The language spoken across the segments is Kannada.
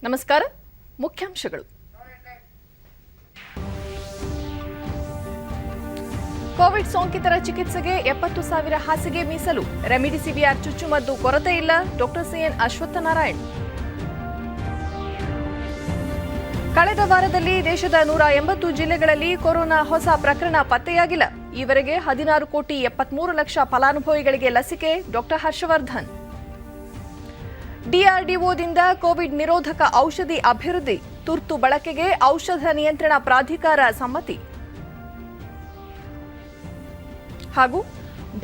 ನಮಸ್ಕಾರ. ಮುಖ್ಯಾಂಶಗಳು. ಕೋವಿಡ್ ಸೋಂಕಿತರ ಚಿಕಿತ್ಸೆಗೆ 70,000 ಹಾಸಿಗೆ ಮೀಸಲು. ರೆಮಿಡಿಸಿವಿಯರ್ ಚುಚ್ಚುಮದ್ದು ಕೊರತೆ ಇಲ್ಲ. Doctor CN Ashwathnarayan. ಕಳೆದ ವಾರದಲ್ಲಿ ದೇಶದ 180 ಜಿಲ್ಲೆಗಳಲ್ಲಿ ಕೊರೋನಾ ಹೊಸ ಪ್ರಕರಣ ಪತ್ತೆಯಾಗಿಲ್ಲ. ಈವರೆಗೆ 16,73,00,000 ಫಲಾನುಭವಿಗಳಿಗೆ ಲಸಿಕೆ. ಡಾಕ್ಟರ್ ಹರ್ಷವರ್ಧನ್. ಡಿಆರ್ಡಿಒದಿಂದ ಕೋವಿಡ್ ನಿರೋಧಕ ಔಷಧಿ ಅಭಿವೃದ್ಧಿ. ತುರ್ತು ಬಳಕೆಗೆ ಔಷಧ ನಿಯಂತ್ರಣ ಪ್ರಾಧಿಕಾರ ಸಮ್ಮತಿ. ಹಾಗೂ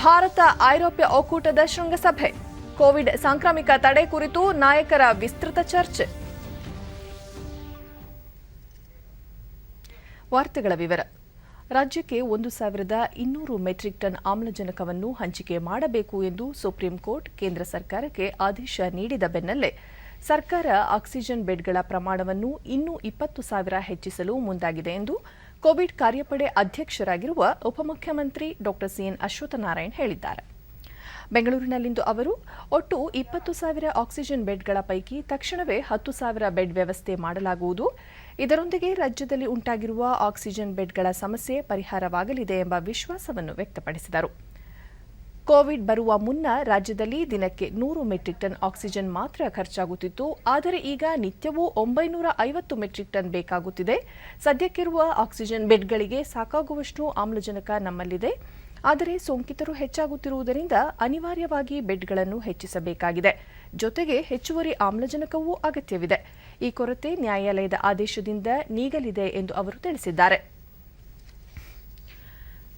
ಭಾರತ ಐರೋಪ್ಯ ಒಕ್ಕೂಟದ ಶೃಂಗಸಭೆ. ಕೋವಿಡ್ ಸಾಂಕ್ರಾಮಿಕ ತಡೆ ಕುರಿತು ನಾಯಕರ ವಿಸ್ತೃತ ಚರ್ಚೆ. ವಾರ್ತೆಗಳ ವಿವರ. ರಾಜ್ಯಕ್ಕೆ 1,200 ಮೆಟ್ರಿಕ್ ಟನ್ ಆಮ್ಲಜನಕವನ್ನು ಹಂಚಿಕೆ ಮಾಡಬೇಕು ಎಂದು ಸುಪ್ರೀಂ ಕೋರ್ಟ್ ಕೇಂದ್ರ ಸರ್ಕಾರಕ್ಕೆ ಆದೇಶ ನೀಡಿದ ಬೆನ್ನಲ್ಲೇ ಸರ್ಕಾರ ಆಕ್ಸಿಜನ್ ಬೆಡ್ಗಳ ಪ್ರಮಾಣವನ್ನು ಇನ್ನೂ 20,000 ಹೆಚ್ಚಿಸಲು ಮುಂದಾಗಿದೆ ಎಂದು ಕೋವಿಡ್ ಕಾರ್ಯಪಡೆ ಅಧ್ಯಕ್ಷರಾಗಿರುವ ಉಪಮುಖ್ಯಮಂತ್ರಿ ಡಾಕ್ಟರ್ ಸಿಎನ್ ಅಶ್ವತ್ಥನಾರಾಯಣ್ ಹೇಳಿದ್ದಾರೆ. ಬೆಂಗಳೂರಿನಲ್ಲಿಂದು ಅವರು ಒಟ್ಟು 20,000 ಆಕ್ಸಿಜನ್ ಬೆಡ್ಗಳ ಪೈಕಿ ತಕ್ಷಣವೇ 10,000 ಬೆಡ್ ವ್ಯವಸ್ಥೆ ಮಾಡಲಾಗುವುದು. ಇದರೊಂದಿಗೆ ರಾಜ್ಯದಲ್ಲಿ ಉಂಟಾಗಿರುವ ಆಕ್ಸಿಜನ್ ಬೆಡ್ಗಳ ಸಮಸ್ಯೆ ಪರಿಹಾರವಾಗಲಿದೆ ಎಂಬ ವಿಶ್ವಾಸವನ್ನು ವ್ಯಕ್ತಪಡಿಸಿದರು. ಕೋವಿಡ್ ಬರುವ ಮುನ್ನ ರಾಜ್ಯದಲ್ಲಿ ದಿನಕ್ಕೆ 100 ಮೆಟ್ರಿಕ್ ಟನ್ ಆಕ್ಸಿಜನ್ ಮಾತ್ರ ಖರ್ಚಾಗುತ್ತಿತ್ತು. ಆದರೆ ಈಗ ನಿತ್ಯವೂ 950 ಮೆಟ್ರಿಕ್ ಟನ್ ಬೇಕಾಗುತ್ತಿದೆ. ಸದ್ಯಕ್ಕಿರುವ ಆಕ್ಸಿಜನ್ ಬೆಡ್ಗಳಿಗೆ ಸಾಕಾಗುವಷ್ಟು ಆಮ್ಲಜನಕ ನಮ್ಮಲ್ಲಿದೆ. ಆದರೆ ಸೋಂಕಿತರು ಹೆಚ್ಚಾಗುತ್ತಿರುವುದರಿಂದ ಅನಿವಾರ್ಯವಾಗಿ ಬೆಡ್ಗಳನ್ನು ಹೆಚ್ಚಿಸಬೇಕಾಗಿದೆ. ಜೊತೆಗೆ ಹೆಚ್ಚುವರಿ ಆಮ್ಲಜನಕವೂ ಅಗತ್ಯವಿದೆ. ಈ ಕೊರತೆ ನ್ಯಾಯಾಲಯದ ಆದೇಶದಿಂದ ನೀಗಲಿದೆ ಎಂದು ಅವರು ತಿಳಿಸಿದ್ದಾರೆ.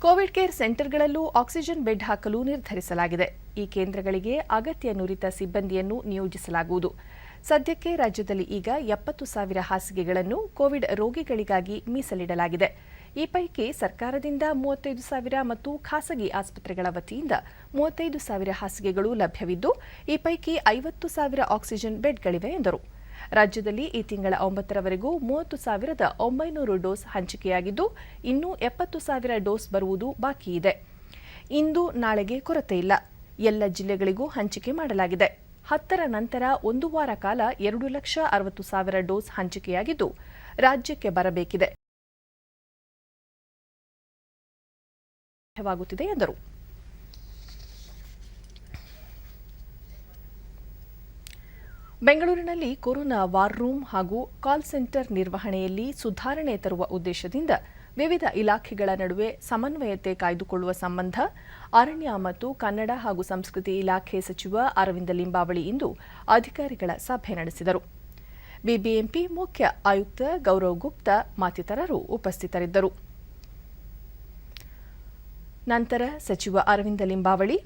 ಕೋವಿಡ್ ಕೇರ್ ಸೆಂಟರ್ಗಳಲ್ಲೂ ಆಕ್ಸಿಜನ್ ಬೆಡ್ ಹಾಕಲು ನಿರ್ಧರಿಸಲಾಗಿದೆ. ಈ ಕೇಂದ್ರಗಳಿಗೆ ಅಗತ್ಯ ನುರಿತ ಸಿಬ್ಬಂದಿಯನ್ನು ನಿಯೋಜಿಸಲಾಗುವುದು. ಸದ್ಯಕ್ಕೆ ರಾಜ್ಯದಲ್ಲಿ ಈಗ 70,000 ಹಾಸಿಗೆಗಳನ್ನು ಕೋವಿಡ್ ರೋಗಿಗಳಿಗಾಗಿ ಮೀಸಲಿಡಲಾಗಿದೆ. ಈ ಪೈಕಿ ಸರ್ಕಾರದಿಂದ 35,000 ಮತ್ತು ಖಾಸಗಿ ಆಸ್ಪತ್ರೆಗಳ ವತಿಯಿಂದ 35,000 ಹಾಸಿಗೆಗಳು ಲಭ್ಯವಿದ್ದು, ಈ ಪೈಕಿ 50,000 ಆಕ್ಸಿಜನ್ ಬೆಡ್ಗಳಿವೆ ಎಂದರು. ರಾಜ್ಯದಲ್ಲಿ ಈ ತಿಂಗಳ 9ರವರೆಗೂ 30,900 ಡೋಸ್ ಹಂಚಿಕೆಯಾಗಿದ್ದು, ಇನ್ನೂ 70,000 ಡೋಸ್ ಬರುವುದು ಬಾಕಿ ಇದೆ. ಇಂದು ನಾಳೆಗೆ ಕೊರತೆ ಇಲ್ಲ. ಎಲ್ಲ ಜಿಲ್ಲೆಗಳಿಗೂ ಹಂಚಿಕೆ ಮಾಡಲಾಗಿದೆ. 10ರ ನಂತರ 1 ವಾರ ಕಾಲ 2,60,000 ಡೋಸ್ ಹಂಚಿಕೆಯಾಗಿದ್ದು, ರಾಜ್ಯಕ್ಕೆ ಬರಬೇಕಿದೆ ವಾಗುತ್ತಿದೆ ಎಂದರು. ಬೆಂಗಳೂರಿನಲ್ಲಿ ಕೊರೋನಾ ವಾರ್ ರೂಮ್ ಹಾಗೂ ಕಾಲ್ ಸೆಂಟರ್ ನಿರ್ವಹಣೆಯಲ್ಲಿ ಸುಧಾರಣೆ ತರುವ ಉದ್ದೇಶದಿಂದ ವಿವಿಧ ಇಲಾಖೆಗಳ ನಡುವೆ ಸಮನ್ವಯತೆ ಕಾಯ್ದುಕೊಳ್ಳುವ ಸಂಬಂಧ ಅರಣ್ಯ ಮತ್ತು ಕನ್ನಡ ಹಾಗೂ ಸಂಸ್ಕೃತಿ ಇಲಾಖೆ ಸಚಿವ ಅರವಿಂದ ಲಿಂಬಾವಳಿ ಇಂದು ಅಧಿಕಾರಿಗಳ ಸಭೆ ನಡೆಸಿದರು. ಬಿಬಿಎಂಪಿ ಮುಖ್ಯ ಆಯುಕ್ತ ಗೌರವ್ ಗುಪ್ತಾ ಮತ್ತಿತರರು ಉಪಸ್ಥಿತರಿದ್ದರು. ನಂತರ ಸಚಿವ ಅರವಿಂದ ಲಿಂಬಾವಳಿ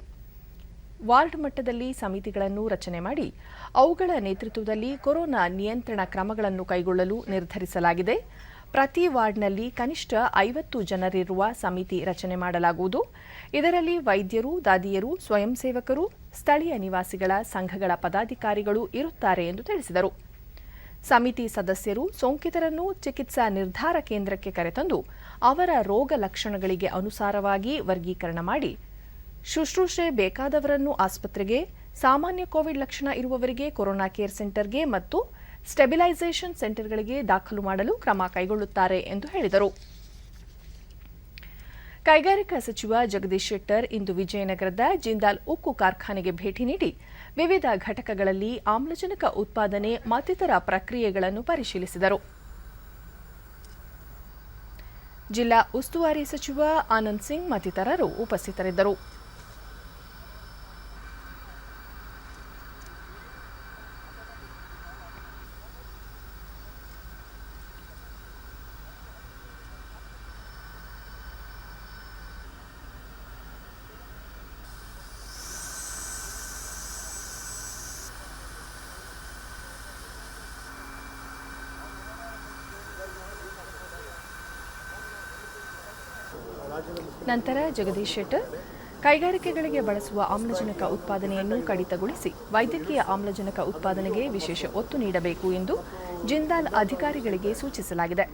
ವಾರ್ಡ್ ಮಟ್ಟದಲ್ಲಿ ಸಮಿತಿಗಳನ್ನು ರಚನೆ ಮಾಡಿ ಅವುಗಳ ನೇತೃತ್ವದಲ್ಲಿ ಕೊರೋನಾ ನಿಯಂತ್ರಣ ಕ್ರಮಗಳನ್ನು ಕೈಗೊಳ್ಳಲು ನಿರ್ಧರಿಸಲಾಗಿದೆ. ಪ್ರತಿ ವಾರ್ಡ್ನಲ್ಲಿ ಕನಿಷ್ಠ 50 ಜನರಿರುವ ಸಮಿತಿ ರಚನೆ ಮಾಡಲಾಗುವುದು. ಇದರಲ್ಲಿ ವೈದ್ಯರು, ದಾದಿಯರು, ಸ್ವಯಂ ಸೇವಕರು, ಸ್ಥಳೀಯ ನಿವಾಸಿಗಳ ಸಂಘಗಳ ಪದಾಧಿಕಾರಿಗಳು ಇರುತ್ತಾರೆ ಎಂದು ತಿಳಿಸಿದರು. ಸಮಿತಿ ಸದಸ್ಯರು ಸೋಂಕಿತರನ್ನು ಚಿಕಿತ್ಸಾ ನಿರ್ಧಾರ ಕೇಂದ್ರಕ್ಕೆ ಕರೆತಂದು ಅವರ ರೋಗ ಲಕ್ಷಣಗಳಿಗೆ ಅನುಸಾರವಾಗಿ ವರ್ಗೀಕರಣ ಮಾಡಿ ಶುಶ್ರೂಷೆ ಬೇಕಾದವರನ್ನು ಆಸ್ಪತ್ರೆಗೆ, ಸಾಮಾನ್ಯ ಕೋವಿಡ್ ಲಕ್ಷಣ ಇರುವವರಿಗೆ ಕೊರೋನಾ ಕೇರ್ ಸೆಂಟರ್ಗೆ ಮತ್ತು ಸ್ಟೆಬಿಲೈಸೇಷನ್ ಸೆಂಟರ್ಗಳಿಗೆ ದಾಖಲು ಮಾಡಲು ಕ್ರಮ ಕೈಗೊಳ್ಳುತ್ತಾರೆ ಎಂದು ಹೇಳಿದರು. ಕೈಗಾರಿಕಾ ಸಚಿವ ಜಗದೀಶ್ ಶೆಟ್ಟರ್ ಇಂದು ವಿಜಯನಗರದ ಜಿಂದಾಲ್ ಉಕ್ಕು ಕಾರ್ಖಾನೆಗೆ ಭೇಟಿ ನೀಡಿ ವಿವಿಧ ಘಟಕಗಳಲ್ಲಿ ಆಮ್ಲಜನಕ ಉತ್ಪಾದನೆ ಮತ್ತಿತರ ಪ್ರಕ್ರಿಯೆಗಳನ್ನು ಪರಿಶೀಲಿಸಿದರು. ಜಿಲ್ಲಾ ಉಸ್ತುವಾರಿ ಸಚಿವ ಆನಂದ್ ಸಿಂಗ್ ಮತ್ತಿತರರು ಉಪಸ್ಥಿತರಿದ್ದರು. ನಂತರ ಜಗದೀಶ್ ಶೆಟ್ಟರ್ ಕೈಗಾರಿಕೆಗಳಿಗೆ ಬಳಸುವ ಆಮ್ಲಜನಕ ಉತ್ಪಾದನೆಯನ್ನು ಕಡಿತಗೊಳಿಸಿ ವೈದ್ಯಕೀಯ ಆಮ್ಲಜನಕ ಉತ್ಪಾದನೆಗೆ ವಿಶೇಷ ಒತ್ತು ನೀಡಬೇಕು ಎಂದು ಜಿಂದಾಲ್ ಅಧಿಕಾರಿಗಳಿಗೆ ಸೂಚಿಸಲಾಗಿದೆ.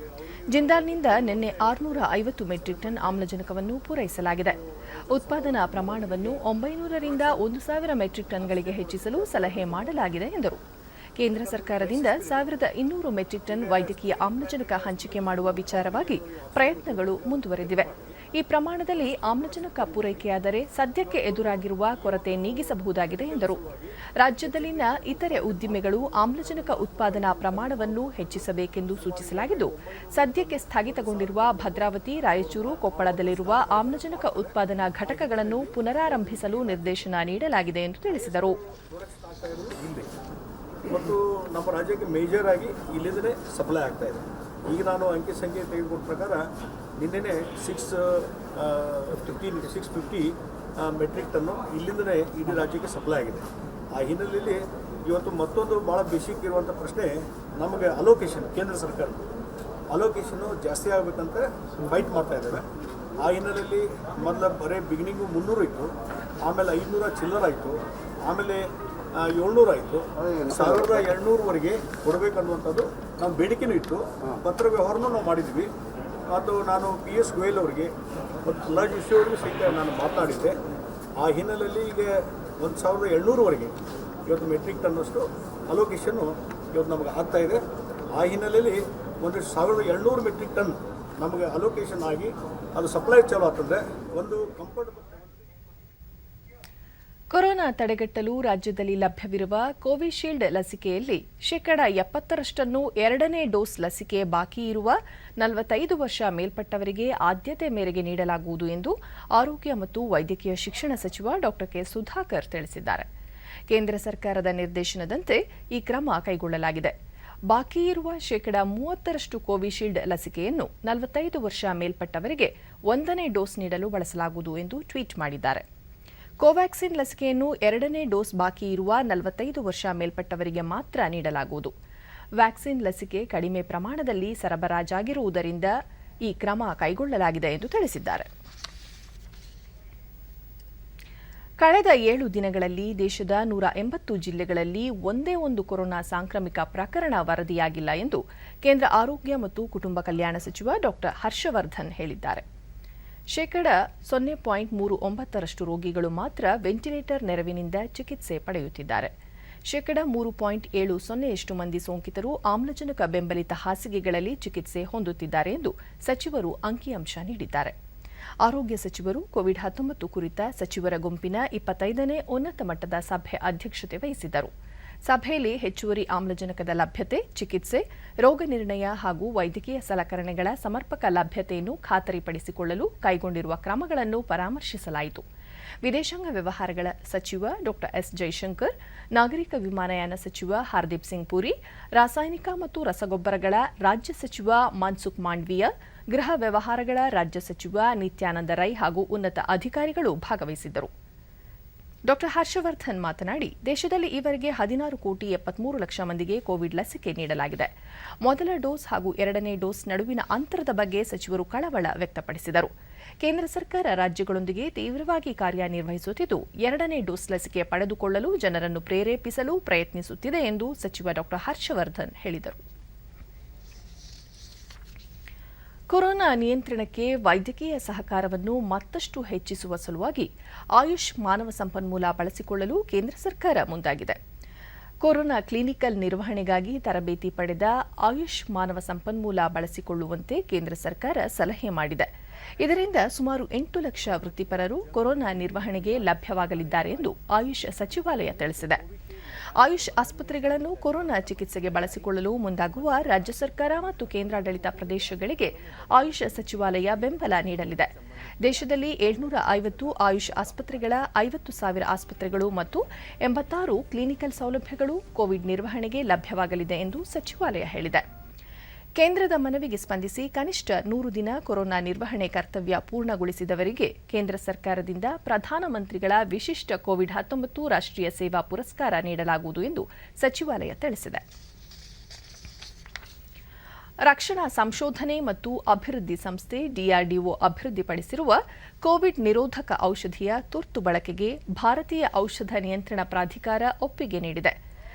ಜಿಂದಾಲ್ನಿಂದ ನಿನ್ನೆ 650 ಮೆಟ್ರಿಕ್ ಟನ್ ಆಮ್ಲಜನಕವನ್ನು ಪೂರೈಸಲಾಗಿದೆ. ಉತ್ಪಾದನಾ ಪ್ರಮಾಣವನ್ನು 900ರಿಂದ 1,000 ಮೆಟ್ರಿಕ್ ಟನ್ಗಳಿಗೆ ಹೆಚ್ಚಿಸಲು ಸಲಹೆ ಮಾಡಲಾಗಿದೆ ಎಂದರು. ಕೇಂದ್ರ ಸರ್ಕಾರದಿಂದ 1200 ಮೆಟ್ರಿಕ್ ಟನ್ ವೈದ್ಯಕೀಯ ಆಮ್ಲಜನಕ ಹಂಚಿಕೆ ಮಾಡುವ ವಿಚಾರವಾಗಿ ಪ್ರಯತ್ನಗಳು ಮುಂದುವರೆದಿವೆ. ಈ ಪ್ರಮಾಣದಲ್ಲಿ ಆಮ್ಲಜನಕ ಪೂರೈಕೆಯಾದರೆ ಸದ್ಯಕ್ಕೆ ಎದುರಾಗಿರುವ ಕೊರತೆ ನೀಗಿಸಬಹುದಾಗಿದೆ ಎಂದರು. ರಾಜ್ಯದಲ್ಲಿನ ಇತರೆ ಉದ್ದಿಮೆಗಳು ಆಮ್ಲಜನಕ ಉತ್ಪಾದನಾ ಪ್ರಮಾಣವನ್ನು ಹೆಚ್ಚಿಸಬೇಕೆಂದು ಸೂಚಿಸಲಾಗಿದ್ದು, ಸದ್ಯಕ್ಕೆ ಸ್ಥಗಿತಗೊಂಡಿರುವ ಭದ್ರಾವತಿ, ರಾಯಚೂರು, ಕೊಪ್ಪಳದಲ್ಲಿರುವ ಆಮ್ಲಜನಕ ಉತ್ಪಾದನಾ ಘಟಕಗಳನ್ನು ಪುನರಾರಂಭಿಸಲು ನಿರ್ದೇಶನ ನೀಡಲಾಗಿದೆ ಎಂದು ತಿಳಿಸಿದರು. ಮತ್ತು ನಮ್ಮ ರಾಜ್ಯಕ್ಕೆ ಮೇಜರ್ ಆಗಿ ಇಲ್ಲಿಂದಲೇ ಸಪ್ಲೈ ಆಗ್ತಾ ಇದೆ. ಈಗ ನಾನು ಅಂಕಿ ಸಂಖ್ಯೆ ತೆಗೆದುಕೊಂಡ ಪ್ರಕಾರ ನಿನ್ನೆನೇ 650 ಮೆಟ್ರಿಕ್ ಟನ್ನು ಇಲ್ಲಿಂದಲೇ ಇಡೀ ರಾಜ್ಯಕ್ಕೆ ಸಪ್ಲೈ ಆಗಿದೆ. ಆ ಹಿನ್ನೆಲೆಯಲ್ಲಿ ಇವತ್ತು ಮತ್ತೊಂದು ಭಾಳ ಬೇಸಿಕ್ ಇರುವಂಥ ಪ್ರಶ್ನೆ, ನಮಗೆ ಅಲೋಕೇಶನ್, ಕೇಂದ್ರ ಸರ್ಕಾರ ಅಲೋಕೇಶನ್ನು ಜಾಸ್ತಿ ಆಗಬೇಕಂತ ಫೈಟ್ ಮಾಡ್ತಾ ಇದ್ದಾರೆ. ಆ ಹಿನ್ನೆಲೆಯಲ್ಲಿ ಮೊದಲ ಬರೀ ಬಿಗಿನಿಂಗು 300 ಇತ್ತು, ಆಮೇಲೆ 500 ಚಿಲ್ಲರಾಯಿತು, ಆಮೇಲೆ 700 ಆಯಿತು, 1200ವರೆಗೆ ಕೊಡಬೇಕನ್ನುವಂಥದ್ದು ನಮ್ಮ ಬೇಡಿಕೆನೂ ಇತ್ತು. ಪತ್ರ ವ್ಯವಹಾರನೂ ನಾವು ಮಾಡಿದ್ವಿ. ಮತ್ತು ನಾನು PS ಗೋಯಲ್ ಅವರಿಗೆ ಮತ್ತು ಪ್ರಹ್ಲಾದ್ ಜೋಶಿ ಅವರಿಗೂ ಸಹಿತ ನಾನು ಮಾತನಾಡಿದ್ದೆ. ಆ ಹಿನ್ನೆಲೆಯಲ್ಲಿ ಈಗ 1700ವರೆಗೆ ಇವತ್ತು ಮೆಟ್ರಿಕ್ ಟನ್ನಷ್ಟು ಅಲೋಕೇಶನ್ನು ಇವತ್ತು ನಮಗೆ ಆಗ್ತಾ ಇದೆ. ಆ ಹಿನ್ನೆಲೆಯಲ್ಲಿ 1700 ಮೆಟ್ರಿಕ್ ಟನ್ ನಮಗೆ ಅಲೋಕೇಶನ್ ಆಗಿ ಅದು ಸಪ್ಲೈ ಚಾಲು ಆಗ್ತದೆ. ಒಂದು ಕಂಫರ್ಟಬಲ್ ಕೊರೋನಾ ತಡೆಗಟ್ಟಲು ರಾಜ್ಯದಲ್ಲಿ ಲಭ್ಯವಿರುವ ಕೋವಿಶೀಲ್ಡ್ ಲಸಿಕೆಯಲ್ಲಿ 70% ಎರಡನೇ ಡೋಸ್ ಲಸಿಕೆ ಬಾಕಿ ಇರುವ 45 ವರ್ಷ ಮೇಲ್ಪಟ್ಟವರಿಗೆ ಆದ್ಯತೆ ಮೇರೆಗೆ ನೀಡಲಾಗುವುದು ಎಂದು ಆರೋಗ್ಯ ಮತ್ತು ವೈದ್ಯಕೀಯ ಶಿಕ್ಷಣ ಸಚಿವ ಡಾ ಕೆ ಸುಧಾಕರ್ ತಿಳಿಸಿದ್ದಾರೆ. ಕೇಂದ್ರ ಸರ್ಕಾರದ ನಿರ್ದೇಶನದಂತೆ ಈ ಕ್ರಮ ಕೈಗೊಳ್ಳಲಾಗಿದೆ. ಬಾಕಿ ಇರುವ 30% ಕೋವಿಶೀಲ್ಡ್ ಲಸಿಕೆಯನ್ನು 45 ವರ್ಷ ಮೇಲ್ಪಟ್ಟವರಿಗೆ 1ನೇ ಡೋಸ್ ನೀಡಲು ಬಳಸಲಾಗುವುದು ಎಂದು ಟ್ವೀಟ್ ಮಾಡಿದ್ದಾರೆ. ಕೋವ್ಯಾಕ್ಸಿನ್ ಲಸಿಕೆಯನ್ನು 2ನೇ ಡೋಸ್ ಬಾಕಿ ಇರುವ 45 ವರ್ಷ ಮೇಲ್ಪಟ್ಟವರಿಗೆ ಮಾತ್ರ ನೀಡಲಾಗುವುದು. ವ್ಯಾಕ್ಸಿನ್ ಲಸಿಕೆ ಕಡಿಮೆ ಪ್ರಮಾಣದಲ್ಲಿ ಸರಬರಾಜಾಗಿರುವುದರಿಂದ ಈ ಕ್ರಮ ಕೈಗೊಳ್ಳಲಾಗಿದೆ ಎಂದು ತಿಳಿಸಿದ್ದಾರೆ. ಕಳೆದ 7 ದಿನಗಳಲ್ಲಿ ದೇಶದ 180 ಜಿಲ್ಲೆಗಳಲ್ಲಿ ಒಂದೇ ಒಂದು ಕೊರೋನಾ ಸಾಂಕ್ರಾಮಿಕ ಪ್ರಕರಣ ವರದಿಯಾಗಿಲ್ಲ ಎಂದು ಕೇಂದ್ರ ಆರೋಗ್ಯ ಮತ್ತು ಕುಟುಂಬ ಕಲ್ಯಾಣ ಸಚಿವ ಡಾ ಹರ್ಷವರ್ಧನ್ ಹೇಳಿದ್ದಾರೆ. 0.39% ರೋಗಿಗಳು ಮಾತ್ರ ವೆಂಟಿಲೇಟರ್ ನೆರವಿನಿಂದ ಚಿಕಿತ್ಸೆ ಪಡೆಯುತ್ತಿದ್ದಾರೆ. 3.70% ಮಂದಿ ಸೋಂಕಿತರು ಆಮ್ಲಜನಕ ಬೆಂಬಲಿತ ಹಾಸಿಗೆಗಳಲ್ಲಿ ಚಿಕಿತ್ಸೆ ಹೊಂದುತ್ತಿದ್ದಾರೆ ಎಂದು ಸಚಿವರು ಅಂಕಿಅಂಶ ನೀಡಿದ್ದಾರೆ. ಆರೋಗ್ಯ ಸಚಿವರು ಕೋವಿಡ್-19 ಕುರಿತ ಸಚಿವರ ಗುಂಪಿನ 25ನೇ ಉನ್ನತ ಮಟ್ಟದ ಸಭೆ ಅಧ್ಯಕ್ಷತೆ ವಹಿಸಿದ್ದರು. ಸಭೆಯಲ್ಲಿ ಹೆಚ್ಚುವರಿ ಆಮ್ಲಜನಕದ ಲಭ್ಯತೆ, ಚಿಕಿತ್ಸೆ, ರೋಗ ನಿರ್ಣಯ ಹಾಗೂ ವೈದ್ಯಕೀಯ ಸಲಕರಣೆಗಳ ಸಮರ್ಪಕ ಲಭ್ಯತೆಯನ್ನು ಖಾತರಿಪಡಿಸಿಕೊಳ್ಳಲು ಕೈಗೊಂಡಿರುವ ಕ್ರಮಗಳನ್ನು ಪರಾಮರ್ಶಿಸಲಾಯಿತು. ವಿದೇಶಾಂಗ ವ್ಯವಹಾರಗಳ ಸಚಿವ ಡಾ ಎಸ್ ಜೈಶಂಕರ್, ನಾಗರಿಕ ವಿಮಾನಯಾನ ಸಚಿವ ಹರ್ದೀಪ್ ಸಿಂಗ್ ಪುರಿ, ರಾಸಾಯನಿಕ ಮತ್ತು ರಸಗೊಬ್ಬರಗಳ ರಾಜ್ಯ ಸಚಿವ ಮನ್ಸುಖ್ ಮಾಂಡವೀಯ, ಗೃಹ ವ್ಯವಹಾರಗಳ ರಾಜ್ಯ ಸಚಿವ ನಿತ್ಯಾನಂದ ರೈ ಹಾಗೂ ಉನ್ನತ ಅಧಿಕಾರಿಗಳು ಭಾಗವಹಿಸಿದ್ದರು. ಡಾ ಹರ್ಷವರ್ಧನ್ ಮಾತನಾಡಿ, ದೇಶದಲ್ಲಿ ಈವರೆಗೆ 16,73,00,000 ಮಂದಿಗೆ ಕೋವಿಡ್ ಲಸಿಕೆ ನೀಡಲಾಗಿದೆ. ಮೊದಲ ಡೋಸ್ ಹಾಗೂ 2ನೇ ಡೋಸ್ ನಡುವಿನ ಅಂತರದ ಬಗ್ಗೆ ಸಚಿವರು ಕಳವಳ ವ್ಯಕ್ತಪಡಿಸಿದರು. ಕೇಂದ್ರ ಸರ್ಕಾರ ರಾಜ್ಯಗಳೊಂದಿಗೆ ತೀವ್ರವಾಗಿ ಕಾರ್ಯನಿರ್ವಹಿಸುತ್ತಿದ್ದು, 2ನೇ ಡೋಸ್ ಲಸಿಕೆ ಪಡೆದುಕೊಳ್ಳಲು ಜನರನ್ನು ಪ್ರೇರೇಪಿಸಲು ಪ್ರಯತ್ನಿಸುತ್ತಿದೆ ಎಂದು ಸಚಿವ ಡಾ ಹರ್ಷವರ್ಧನ್ ಹೇಳಿದರು. ಕೊರೋನಾ ನಿಯಂತ್ರಣಕ್ಕೆ ವೈದ್ಯಕೀಯ ಸಹಕಾರವನ್ನು ಮತ್ತಷ್ಟು ಹೆಚ್ಚಿಸುವ ಸಲುವಾಗಿ ಆಯುಷ್ ಮಾನವ ಸಂಪನ್ಮೂಲ ಬಳಸಿಕೊಳ್ಳಲು ಕೇಂದ್ರ ಸರ್ಕಾರ ಮುಂದಾಗಿದೆ. ಕೊರೋನಾ ಕ್ಲಿನಿಕಲ್ ನಿರ್ವಹಣೆಗಾಗಿ ತರಬೇತಿ ಪಡೆದ ಆಯುಷ್ ಮಾನವ ಸಂಪನ್ಮೂಲ ಬಳಸಿಕೊಳ್ಳುವಂತೆ ಕೇಂದ್ರ ಸರ್ಕಾರ ಸಲಹೆ ಮಾಡಿದೆ. ಇದರಿಂದ ಸುಮಾರು 8 ಲಕ್ಷ ವೃತ್ತಿಪರರು ಕೊರೋನಾ ನಿರ್ವಹಣೆಗೆ ಲಭ್ಯವಾಗಲಿದ್ದಾರೆ ಎಂದು ಆಯುಷ್ ಸಚಿವಾಲಯ ತಿಳಿಸಿದೆ. ಆಯುಷ್ ಆಸ್ಪತ್ರೆಗಳನ್ನು ಕೊರೋನಾ ಚಿಕಿತ್ಸೆಗೆ ಬಳಸಿಕೊಳ್ಳಲು ಮುಂದಾಗುವ ರಾಜ್ಯ ಸರ್ಕಾರ ಮತ್ತು ಕೇಂದ್ರಾಡಳಿತ ಪ್ರದೇಶಗಳಿಗೆ ಆಯುಷ್ ಸಚಿವಾಲಯ ಬೆಂಬಲ ನೀಡಲಿದೆ. ದೇಶದಲ್ಲಿ 750 ಆಯುಷ್ ಆಸ್ಪತ್ರೆಗಳ 50,000 ಆಸ್ಪತ್ರೆಗಳು ಮತ್ತು 86 ಕ್ಲಿನಿಕಲ್ ಸೌಲಭ್ಯಗಳು ಕೋವಿಡ್ ನಿರ್ವಹಣೆಗೆ ಲಭ್ಯವಾಗಲಿದೆ ಎಂದು ಸಚಿವಾಲಯ ಹೇಳಿದೆ. ಕೇಂದ್ರದ ಮನವಿಗೆ ಸ್ಪಂದಿಸಿ ಕನಿಷ್ಠ 100 ದಿನ ಕೊರೋನಾ ನಿರ್ವಹಣೆ ಕರ್ತವ್ಯ ಪೂರ್ಣಗೊಳಿಸಿದವರಿಗೆ ಕೇಂದ್ರ ಸರ್ಕಾರದಿಂದ ಪ್ರಧಾನಮಂತ್ರಿಗಳ ವಿಶಿಷ್ಟ ಕೋವಿಡ್-19 ರಾಷ್ಟ್ರೀಯ ಸೇವಾ ಪುರಸ್ಕಾರ ನೀಡಲಾಗುವುದು ಎಂದು ಸಚಿವಾಲಯ ತಿಳಿಸಿದೆ. ರಕ್ಷಣಾ ಸಂಶೋಧನೆ ಮತ್ತು ಅಭಿವೃದ್ಧಿ ಸಂಸ್ಥೆ ಡಿಆರ್ಡಿಒ ಅಭಿವೃದ್ಧಿಪಡಿಸಿರುವ ಕೋವಿಡ್ ನಿರೋಧಕ ಔಷಧಿಯ ತುರ್ತು ಬಳಕೆಗೆ ಭಾರತೀಯ ಔಷಧ ನಿಯಂತ್ರಣ ಪ್ರಾಧಿಕಾರ ಒಪ್ಪಿಗೆ ನೀಡಿದೆ.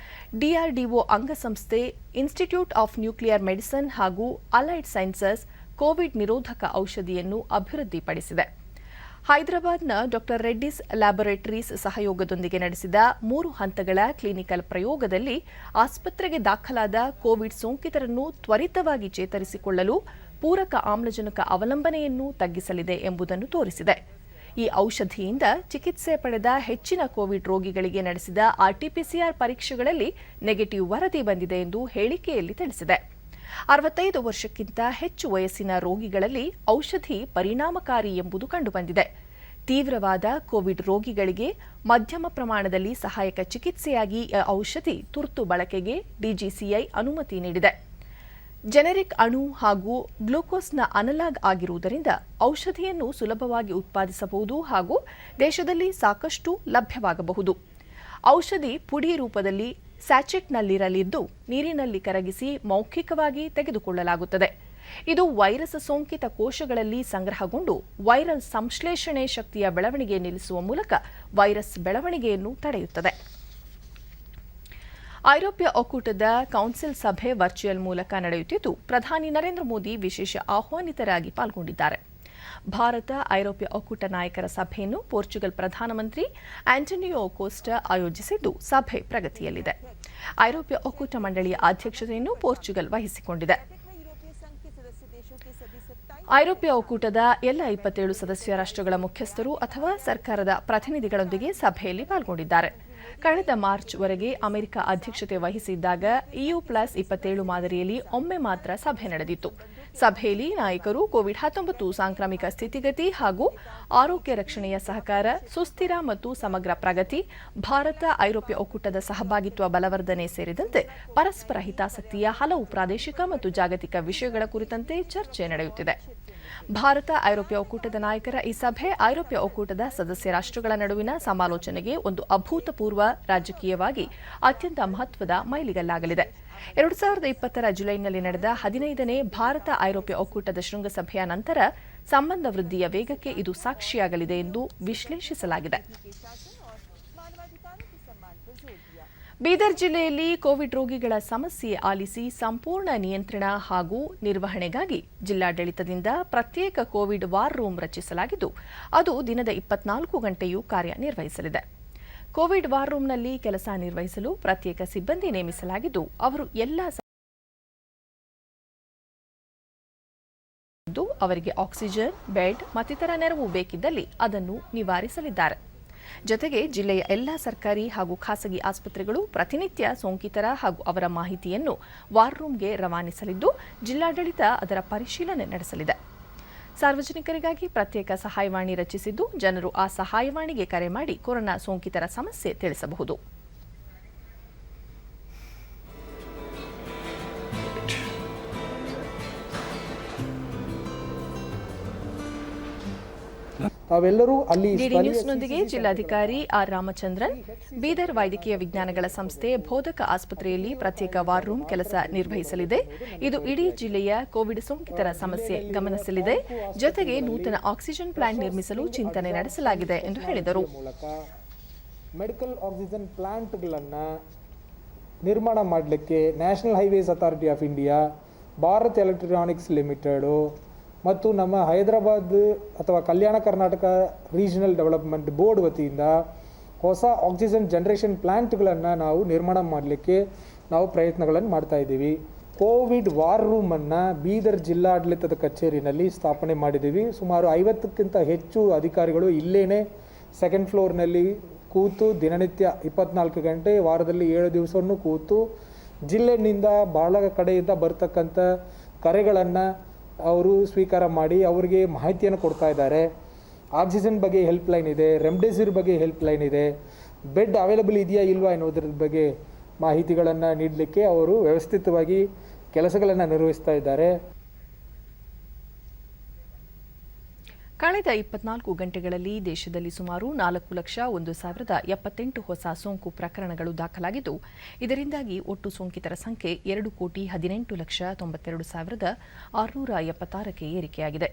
ಡಿಆರ್ಡಿಒ ಅಂಗಸಂಸ್ಥೆ ಇನ್ಸ್ಟಿಟ್ಯೂಟ್ ಆಫ್ ನ್ಯೂಕ್ಲಿಯರ್ ಮೆಡಿಸಿನ್ ಹಾಗೂ ಅಲೈಡ್ ಸೈನ್ಸಸ್ ಕೋವಿಡ್ ನಿರೋಧಕ ಔಷಧಿಯನ್ನು ಅಭಿವೃದ್ಧಿಪಡಿಸಿದೆ. ಹೈದರಾಬಾದ್ನ ಡಾಕ್ಟರ್ ರೆಡ್ಡಿಸ್ ಲ್ಯಾಬೊರೇಟರೀಸ್ ಸಹಯೋಗದೊಂದಿಗೆ ನಡೆಸಿದ 3 ಹಂತಗಳ ಕ್ಲಿನಿಕಲ್ ಪ್ರಯೋಗದಲ್ಲಿ ಆಸ್ಪತ್ರೆಗೆ ದಾಖಲಾದ ಕೋವಿಡ್ ಸೋಂಕಿತರನ್ನು ತ್ವರಿತವಾಗಿ ಚೇತರಿಸಿಕೊಳ್ಳಲು ಪೂರಕ ಆಮ್ಲಜನಕ ಅವಲಂಬನೆಯನ್ನು ತಗ್ಗಿಸಲಿದೆ ಎಂಬುದನ್ನು ತೋರಿಸಿದೆ. ಈ ಔಷಧಿಯಿಂದ ಚಿಕಿತ್ಸೆ ಪಡೆದ ಹೆಚ್ಚಿನ ಕೋವಿಡ್ ರೋಗಿಗಳಿಗೆ ನಡೆಸಿದ ಆರ್ಟಿಪಿಸಿಆರ್ ಪರೀಕ್ಷೆಗಳಲ್ಲಿ ನೆಗೆಟಿವ್ ವರದಿ ಬಂದಿದೆ ಎಂದು ಹೇಳಿಕೆಯಲ್ಲಿ ತಿಳಿಸಿದೆ. 65 ವರ್ಷಕ್ಕಿಂತ ಹೆಚ್ಚು ವಯಸ್ಸಿನ ರೋಗಿಗಳಲ್ಲಿ ಔಷಧಿ ಪರಿಣಾಮಕಾರಿ ಎಂಬುದು ಕಂಡುಬಂದಿದೆ. ತೀವ್ರವಾದ ಕೋವಿಡ್ ರೋಗಿಗಳಿಗೆ ಮಧ್ಯಮ ಪ್ರಮಾಣದಲ್ಲಿ ಸಹಾಯಕ ಚಿಕಿತ್ಸೆಯಾಗಿ ಈ ಔಷಧಿ ತುರ್ತು ಬಳಕೆಗೆ ಡಿಜಿಸಿಐ ಅನುಮತಿ ನೀಡಿದೆ. ಜೆನೆರಿಕ್ ಅಣು ಹಾಗೂ ಗ್ಲೂಕೋಸ್ನ ಅನಲಾಗ್ ಆಗಿರುವುದರಿಂದ ಔಷಧಿಯನ್ನು ಸುಲಭವಾಗಿ ಉತ್ಪಾದಿಸಬಹುದು ಹಾಗೂ ದೇಶದಲ್ಲಿ ಸಾಕಷ್ಟು ಲಭ್ಯವಾಗಬಹುದು. ಔಷಧಿ ಪುಡಿ ರೂಪದಲ್ಲಿ ಸ್ಯಾಚೆಟ್ನಲ್ಲಿರಲಿದ್ದು ನೀರಿನಲ್ಲಿ ಕರಗಿಸಿ ಮೌಖಿಕವಾಗಿ ತೆಗೆದುಕೊಳ್ಳಲಾಗುತ್ತದೆ. ಇದು ವೈರಸ್ ಸೋಂಕಿತ ಕೋಶಗಳಲ್ಲಿ ಸಂಗ್ರಹಗೊಂಡು ವೈರಲ್ ಸಂಶ್ಲೇಷಣೆ ಶಕ್ತಿಯ ಬೆಳವಣಿಗೆ ನಿಲ್ಲಿಸುವ ಮೂಲಕ ವೈರಸ್ ಬೆಳವಣಿಗೆಯನ್ನು ತಡೆಯುತ್ತದೆ. ಐರೋಪ್ಯ ಒಕ್ಕೂಟದ ಕೌನ್ಸಿಲ್ ಸಭೆ ವರ್ಚುವಲ್ ಮೂಲಕ ನಡೆಯುತ್ತಿದ್ದು, ಪ್ರಧಾನಿ ನರೇಂದ್ರ ಮೋದಿ ವಿಶೇಷ ಆಹ್ವಾನಿತರಾಗಿ ಪಾಲ್ಗೊಂಡಿದ್ದಾರೆ. ಭಾರತ ಐರೋಪ್ಯ ಒಕ್ಕೂಟ ನಾಯಕರ ಸಭೆಯನ್ನು ಪೋರ್ಚುಗಲ್ ಪ್ರಧಾನಮಂತ್ರಿ ಆಂಟೋನಿಯೋ ಕೋಸ್ಟಾ ಆಯೋಜಿಸಿದ್ದು, ಸಭೆ ಪ್ರಗತಿಯಲ್ಲಿದೆ. ಐರೋಪ್ಯ ಒಕ್ಕೂಟ ಮಂಡಳಿಯ ಅಧ್ಯಕ್ಷತೆಯನ್ನು ಪೋರ್ಚುಗಲ್ ವಹಿಸಿಕೊಂಡಿದೆ. ಐರೋಪ್ಯ ಒಕ್ಕೂಟದ ಎಲ್ಲ 27 ಸದಸ್ಯ ರಾಷ್ಟ್ರಗಳ ಮುಖ್ಯಸ್ಥರು ಅಥವಾ ಸರ್ಕಾರದ ಪ್ರತಿನಿಧಿಗಳೊಂದಿಗೆ ಸಭೆಯಲ್ಲಿ ಪಾಲ್ಗೊಂಡಿದ್ದಾರೆ. ಕಳೆದ ಮಾರ್ಚ್ವರೆಗೆ ಅಮೆರಿಕ ಅಧ್ಯಕ್ಷತೆ ವಹಿಸಿದ್ದಾಗ EU+27 ಮಾದರಿಯಲ್ಲಿ ಒಮ್ಮೆ ಮಾತ್ರ ಸಭೆ ನಡೆದಿತ್ತು. ಸಭೆಯಲ್ಲಿ ನಾಯಕರು ಕೋವಿಡ್-19 ಸಾಂಕ್ರಾಮಿಕ ಸ್ಥಿತಿಗತಿ ಹಾಗೂ ಆರೋಗ್ಯ ರಕ್ಷಣೆಯ ಸಹಕಾರ, ಸುಸ್ಥಿರ ಮತ್ತು ಸಮಗ್ರ ಪ್ರಗತಿ, ಭಾರತ ಐರೋಪ್ಯ ಒಕ್ಕೂಟದ ಸಹಭಾಗಿತ್ವ ಬಲವರ್ಧನೆ ಸೇರಿದಂತೆ ಪರಸ್ಪರ ಹಿತಾಸಕ್ತಿಯ ಹಲವು ಪ್ರಾದೇಶಿಕ ಮತ್ತು ಜಾಗತಿಕ ವಿಷಯಗಳ ಕುರಿತಂತೆ ಚರ್ಚೆ ನಡೆಯುತ್ತಿದೆ. ಭಾರತ ಐರೋಪ್ಯ ಒಕ್ಕೂಟದ ನಾಯಕರ ಈ ಸಭೆ ಐರೋಪ್ಯ ಒಕ್ಕೂಟದ ಸದಸ್ಯ ರಾಷ್ಟ್ರಗಳ ನಡುವಿನ ಸಮಾಲೋಚನೆಗೆ ಒಂದು ಅಭೂತಪೂರ್ವ ರಾಜಕೀಯವಾಗಿ ಅತ್ಯಂತ ಮಹತ್ವದ ಮೈಲಿಗಲ್ಲಾಗಲಿದೆ. 2020 ಜುಲೈನಲ್ಲಿ ನಡೆದ 15ನೇ ಭಾರತ ಐರೋಪ್ಯ ಒಕ್ಕೂಟದ ಶೃಂಗಸಭೆಯ ನಂತರ ಸಂಬಂಧ ವೃದ್ಧಿಯ ವೇಗಕ್ಕೆ ಇದು ಸಾಕ್ಷಿಯಾಗಲಿದೆ ಎಂದು ವಿಶ್ಲೇಷಿಸಲಾಗಿದೆ. ಬೀದರ್ ಜಿಲ್ಲೆಯಲ್ಲಿ ಕೋವಿಡ್ ರೋಗಿಗಳ ಸಮಸ್ಯೆ ಆಲಿಸಿ ಸಂಪೂರ್ಣ ನಿಯಂತ್ರಣ ಹಾಗೂ ನಿರ್ವಹಣೆಗಾಗಿ ಜಿಲ್ಲಾಡಳಿತದಿಂದ ಪ್ರತ್ಯೇಕ ಕೋವಿಡ್ ವಾರ್ ರೂಮ್ ರಚಿಸಲಾಗಿದ್ದು, ಅದು ದಿನದ 24 ಗಂಟೆಯೂ ಕಾರ್ಯನಿರ್ವಹಿಸಲಿದೆ. ಕೋವಿಡ್ ವಾರ್ ರೂಮ್ನಲ್ಲಿ ಕೆಲಸ ನಿರ್ವಹಿಸಲು ಪ್ರತ್ಯೇಕ ಸಿಬ್ಬಂದಿ ನೇಮಿಸಲಾಗಿದ್ದು, ಅವರು ಅವರಿಗೆ ಆಕ್ಸಿಜನ್, ಬೆಡ್ ಮತ್ತಿತರ ನೆರವು ಬೇಕಿದ್ದಲ್ಲಿ ಅದನ್ನು ನಿವಾರಿಸಲಿದ್ದಾರೆ. ಜೊತೆಗೆ ಜಿಲ್ಲೆಯ ಎಲ್ಲಾ ಸರ್ಕಾರಿ ಹಾಗೂ ಖಾಸಗಿ ಆಸ್ಪತ್ರೆಗಳು ಪ್ರತಿನಿತ್ಯ ಸೋಂಕಿತರ ಹಾಗೂ ಅವರ ಮಾಹಿತಿಯನ್ನು ವಾರ್ ರೂಮ್ಗೆ ರವಾನಿಸಲಿದ್ದು, ಜಿಲ್ಲಾಡಳಿತ ಅದರ ಪರಿಶೀಲನೆ ನಡೆಸಲಿದೆ. ಸಾರ್ವಜನಿಕರಿಗಾಗಿ ಪ್ರತ್ಯೇಕ ಸಹಾಯವಾಣಿ ರಚಿಸಿದ್ದು, ಜನರು ಆ ಸಹಾಯವಾಣಿಗೆ ಕರೆ ಮಾಡಿ ಕೊರೋನಾ ಸೋಂಕಿತರ ಸಮಸ್ಯೆ ತಿಳಿಸಬಹುದು. ತಾವೆಲ್ಲರೂ ಅಲ್ಲಿ ಡಿಡಿ ನ್ಯೂಸ್ನೊಂದಿಗೆ ಜಿಲ್ಲಾಧಿಕಾರಿ ಆರ್ ರಾಮಚಂದ್ರನ್. ಬೀದರ್ ವೈದ್ಯಕೀಯ ವಿಜ್ಞಾನಗಳ ಸಂಸ್ಥೆ ಬೋಧಕ ಆಸ್ಪತ್ರೆಯಲ್ಲಿ ಪ್ರತ್ಯೇಕ ವಾರ್ ರೂಮ್ ಕೆಲಸ ನಿರ್ವಹಿಸಲಿದೆ. ಇದು ಇಡೀ ಜಿಲ್ಲೆಯ ಕೋವಿಡ್ ಸೋಂಕಿತರ ಸಮಸ್ಯೆ ಗಮನಿಸಲಿದೆ. ಜೊತೆಗೆ ನೂತನ ಆಕ್ಸಿಜನ್ ಪ್ಲಾಂಟ್ ನಿರ್ಮಿಸಲು ಚಿಂತನೆ ನಡೆಸಲಾಗಿದೆ ಎಂದು ಹೇಳಿದರು. ಮೆಡಿಕಲ್ ಆಕ್ಸಿಜನ್ ಪ್ಲಾಂಟ್ಗಳನ್ನು ನಿರ್ಮಾಣ ಮಾಡಲಿಕ್ಕೆ national highways authority of India, Bharat electronics limited ಮತ್ತು ನಮ್ಮ ಹೈದರಾಬಾದ್ ಅಥವಾ Kalyana Karnataka regional development board ವತಿಯಿಂದ ಹೊಸ ಆಕ್ಸಿಜನ್ ಜನರೇಷನ್ ಪ್ಲಾಂಟ್ಗಳನ್ನು ನಾವು ನಿರ್ಮಾಣ ಮಾಡಲಿಕ್ಕೆ ನಾವು ಪ್ರಯತ್ನಗಳನ್ನು ಮಾಡ್ತಾ ಇದ್ದೀವಿ. ಕೋವಿಡ್ ವಾರ್ ರೂಮನ್ನು ಬೀದರ್ ಜಿಲ್ಲಾಡಳಿತದ ಕಚೇರಿನಲ್ಲಿ ಸ್ಥಾಪನೆ ಮಾಡಿದ್ದೀವಿ. ಸುಮಾರು 50ಕ್ಕಿಂತ ಹೆಚ್ಚು ಅಧಿಕಾರಿಗಳು ಇಲ್ಲೇನೆ ಸೆಕೆಂಡ್ ಫ್ಲೋರ್ನಲ್ಲಿ ಕೂತು ದಿನನಿತ್ಯ 24 ಗಂಟೆ ವಾರದಲ್ಲಿ 7 ದಿವಸವನ್ನು ಕೂತು ಜಿಲ್ಲೆಯಿಂದ ಬಹಳ ಕಡೆಯಿಂದ ಬರ್ತಕ್ಕಂಥ ಕರೆಗಳನ್ನು ಅವರು ಸ್ವೀಕಾರ ಮಾಡಿ ಅವರಿಗೆ ಮಾಹಿತಿಯನ್ನು ಕೊಡ್ತಾ ಇದ್ದಾರೆ. ಆಕ್ಸಿಜನ್ ಬಗ್ಗೆ ಹೆಲ್ಪ್ಲೈನ್ ಇದೆ, ರೆಮ್ಡೆಸಿವಿರ್ ಬಗ್ಗೆ ಹೆಲ್ಪ್ಲೈನ್ ಇದೆ, ಬೆಡ್ ಅವೈಲಬಲ್ ಇದೆಯಾ ಇಲ್ವಾ ಎನ್ನುವುದರ ಬಗ್ಗೆ ಮಾಹಿತಿಗಳನ್ನು ನೀಡಲಿಕ್ಕೆ ಅವರು ವ್ಯವಸ್ಥಿತವಾಗಿ ಕೆಲಸಗಳನ್ನು ನಿರ್ವಹಿಸ್ತಾ ಇದ್ದಾರೆ. ಕಳೆದ 24 ಗಂಟೆಗಳಲ್ಲಿ ದೇಶದಲ್ಲಿ ಸುಮಾರು 4,01,078 ಹೊಸ ಸೋಂಕು ಪ್ರಕರಣಗಳು ದಾಖಲಾಗಿದ್ದು, ಇದರಿಂದಾಗಿ ಒಟ್ಟು ಸೋಂಕಿತರ ಸಂಖ್ಯೆ 2,18,92,676ಕ್ಕೆ ಏರಿಕೆಯಾಗಿದೆ.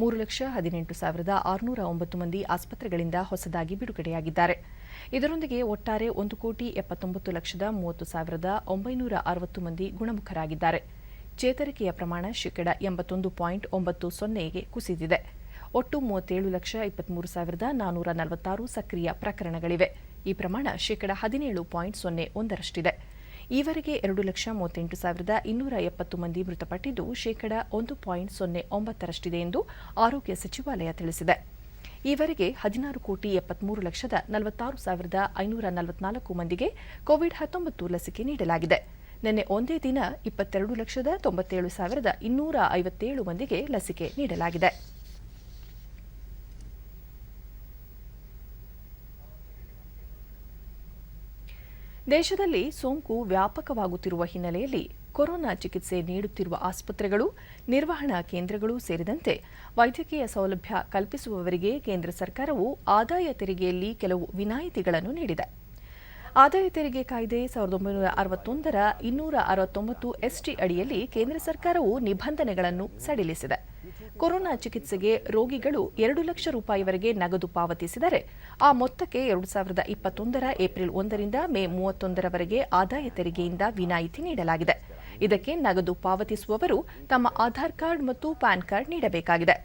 3,18,609 ಮಂದಿ ಆಸ್ಪತ್ರೆಗಳಿಂದ ಹೊಸದಾಗಿ ಬಿಡುಗಡೆಯಾಗಿದ್ದಾರೆ. ಇದರೊಂದಿಗೆ ಒಟ್ಟಾರೆ 1,79,30,960 ಮಂದಿ ಗುಣಮುಖರಾಗಿದ್ದಾರೆ. ಚೇತರಿಕೆಯ ಪ್ರಮಾಣ 81.90% ಕುಸಿದಿದೆ. ಒಟ್ಟು 37,23,446 ಸಕ್ರಿಯ ಪ್ರಕರಣಗಳಿವೆ. ಈ ಪ್ರಮಾಣ ಶೇಕಡ 17.01ರಷ್ಟಿದೆ. ಈವರೆಗೆ 2,38,270 ಮಂದಿ ಮೃತಪಟ್ಟಿದ್ದು ಶೇಕಡ 1.09ರಷ್ಟಿದೆ ಎಂದು ಆರೋಗ್ಯ ಸಚಿವಾಲಯ ತಿಳಿಸಿದೆ. ಈವರೆಗೆ 16,73,46,544 ಮಂದಿಗೆ ಕೋವಿಡ್-19 ಲಸಿಕೆ ನೀಡಲಾಗಿದೆ. ನಿನ್ನೆ ಒಂದೇ ದಿನ 22,97,257 ಮಂದಿಗೆ ಲಸಿಕೆ ನೀಡಲಾಗಿದೆ. ದೇಶದಲ್ಲಿ ಸೋಂಕು ವ್ಯಾಪಕವಾಗುತ್ತಿರುವ ಹಿನ್ನೆಲೆಯಲ್ಲಿ ಕೊರೋನಾ ಚಿಕಿತ್ಸೆ ನೀಡುತ್ತಿರುವ ಆಸ್ಪತ್ರೆಗಳು, ನಿರ್ವಹಣಾ ಕೇಂದ್ರಗಳು ಸೇರಿದಂತೆ ವೈದ್ಯಕೀಯ ಸೌಲಭ್ಯ ಕಲ್ಪಿಸುವವರಿಗೆ ಕೇಂದ್ರ ಸರ್ಕಾರವು ಆದಾಯ ತೆರಿಗೆಯಲ್ಲಿ ಕೆಲವು ವಿನಾಯಿತಿಗಳನ್ನು ನೀಡಿದೆ. ಆದಾಯ ತೆರಿಗೆ ಕಾಯ್ದೆ 1961ರ 269 ಎಸ್ಟಿ ಅಡಿಯಲ್ಲಿ ಕೇಂದ್ರ ಸರ್ಕಾರವು ನಿಬಂಧನೆಗಳನ್ನು ಸಡಿಲಿಸಿದೆ. ಕೊರೋನಾ ಚಿಕಿತ್ಸೆಗೆ ರೋಗಿಗಳು 2 ಲಕ್ಷ ರೂಪಾಯಿವರೆಗೆ ನಗದು ಪಾವತಿಸಿದರೆ ಆ ಮೊತ್ತಕ್ಕೆ 2021ರ ಏಪ್ರಿಲ್ 1ರಿಂದ ಮೇ 31ರವರೆಗೆ ಆದಾಯ ತೆರಿಗೆಯಿಂದ ವಿನಾಯಿತಿ ನೀಡಲಾಗಿದೆ. ಇದಕ್ಕೆ ನಗದು ಪಾವತಿಸುವವರು ತಮ್ಮ ಆಧಾರ್ ಕಾರ್ಡ್ ಮತ್ತು ಪ್ಯಾನ್ ಕಾರ್ಡ್ ನೀಡಬೇಕಾಗಿದೆ.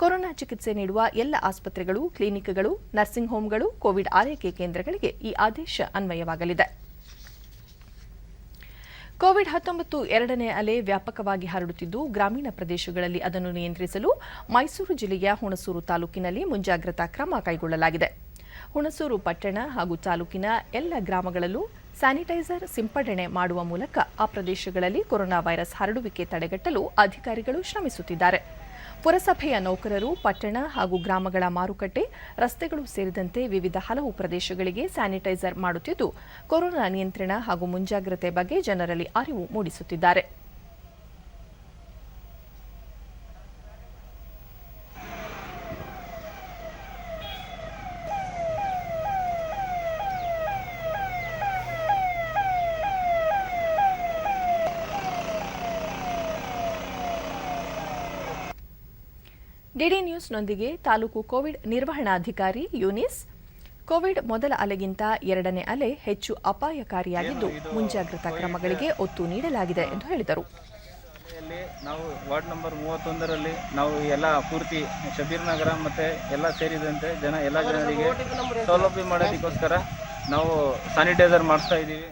ಕೊರೋನಾ ಚಿಕಿತ್ಸೆ ನೀಡುವ ಎಲ್ಲ ಆಸ್ಪತ್ರೆಗಳು, ಕ್ಲಿನಿಕ್ಗಳು, ನರ್ಸಿಂಗ್ ಹೋಂಗಳು, ಕೋವಿಡ್ ಆರೈಕೆ ಕೇಂದ್ರಗಳಿಗೆ ಈ ಆದೇಶ ಅನ್ವಯವಾಗಲಿದೆ. ಕೋವಿಡ್-19 ಎರಡನೇ ಅಲೆ ವ್ಯಾಪಕವಾಗಿ ಹರಡುತ್ತಿದ್ದು, ಗ್ರಾಮೀಣ ಪ್ರದೇಶಗಳಲ್ಲಿ ಅದನ್ನು ನಿಯಂತ್ರಿಸಲು ಮೈಸೂರು ಜಿಲ್ಲೆಯ ಹುಣಸೂರು ತಾಲೂಕಿನಲ್ಲಿ ಮುಂಜಾಗ್ರತಾ ಕ್ರಮ ಕೈಗೊಳ್ಳಲಾಗಿದೆ. ಹುಣಸೂರು ಪಟ್ಟಣ ಹಾಗೂ ತಾಲೂಕಿನ ಎಲ್ಲ ಗ್ರಾಮಗಳಲ್ಲೂ ಸ್ಯಾನಿಟೈಸರ್ ಸಿಂಪಡಣೆ ಮಾಡುವ ಮೂಲಕ ಆ ಪ್ರದೇಶಗಳಲ್ಲಿ ಕೊರೋನಾ ವೈರಸ್ ಹರಡುವಿಕೆ ತಡೆಗಟ್ಟಲು ಅಧಿಕಾರಿಗಳು ಶ್ರಮಿಸುತ್ತಿದ್ದಾರೆ. ಪುರಸಭೆಯ ನೌಕರರು ಪಟ್ಟಣ ಹಾಗೂ ಗ್ರಾಮಗಳ ಮಾರುಕಟ್ಟೆ, ರಸ್ತೆಗಳು ಸೇರಿದಂತೆ ವಿವಿಧ ಹಲವು ಪ್ರದೇಶಗಳಿಗೆ ಸ್ಯಾನಿಟೈಸರ್ ಮಾಡುತ್ತಿದ್ದು, ಕೊರೋನಾ ನಿಯಂತ್ರಣ ಹಾಗೂ ಮುಂಜಾಗ್ರತೆ ಬಗ್ಗೆ ಜನರಲ್ಲಿ ಅರಿವು ಮೂಡಿಸುತ್ತಿದ್ದಾರೆ. ಡಿಡಿ ನ್ಯೂಸ್ನೊಂದಿಗೆ ತಾಲೂಕು ಕೋವಿಡ್ ನಿರ್ವಹಣಾಧಿಕಾರಿ ಯೂನಿಸ್, ಕೋವಿಡ್ ಮೊದಲ ಅಲೆಗಿಂತ ಎರಡನೇ ಅಲೆ ಹೆಚ್ಚು ಅಪಾಯಕಾರಿಯಾಗಿದ್ದು, ಮುಂಜಾಗ್ರತಾ ಕ್ರಮಗಳಿಗೆ ಒತ್ತು ನೀಡಲಾಗಿದೆ ಎಂದು ಹೇಳಿದರು. ನಾವು ವಾರ್ಡ್ ನಂಬರ್ 31ರಲ್ಲಿ ನಾವು ಎಲ್ಲ ಪೂರ್ತಿ ಶಬೀರ್ ನಗರ ಮತ್ತೆ ಎಲ್ಲ ಸೇರಿದಂತೆ ಎಲ್ಲ ಜನರಿಗೆ ಸೌಲಭ್ಯ ಮಾಡೋದಕ್ಕೋಸ್ಕರ ನಾವು ಸ್ಯಾನಿಟೈಸರ್ ಮಾಡಿಸ್ತಾ ಇದ್ದೀವಿ.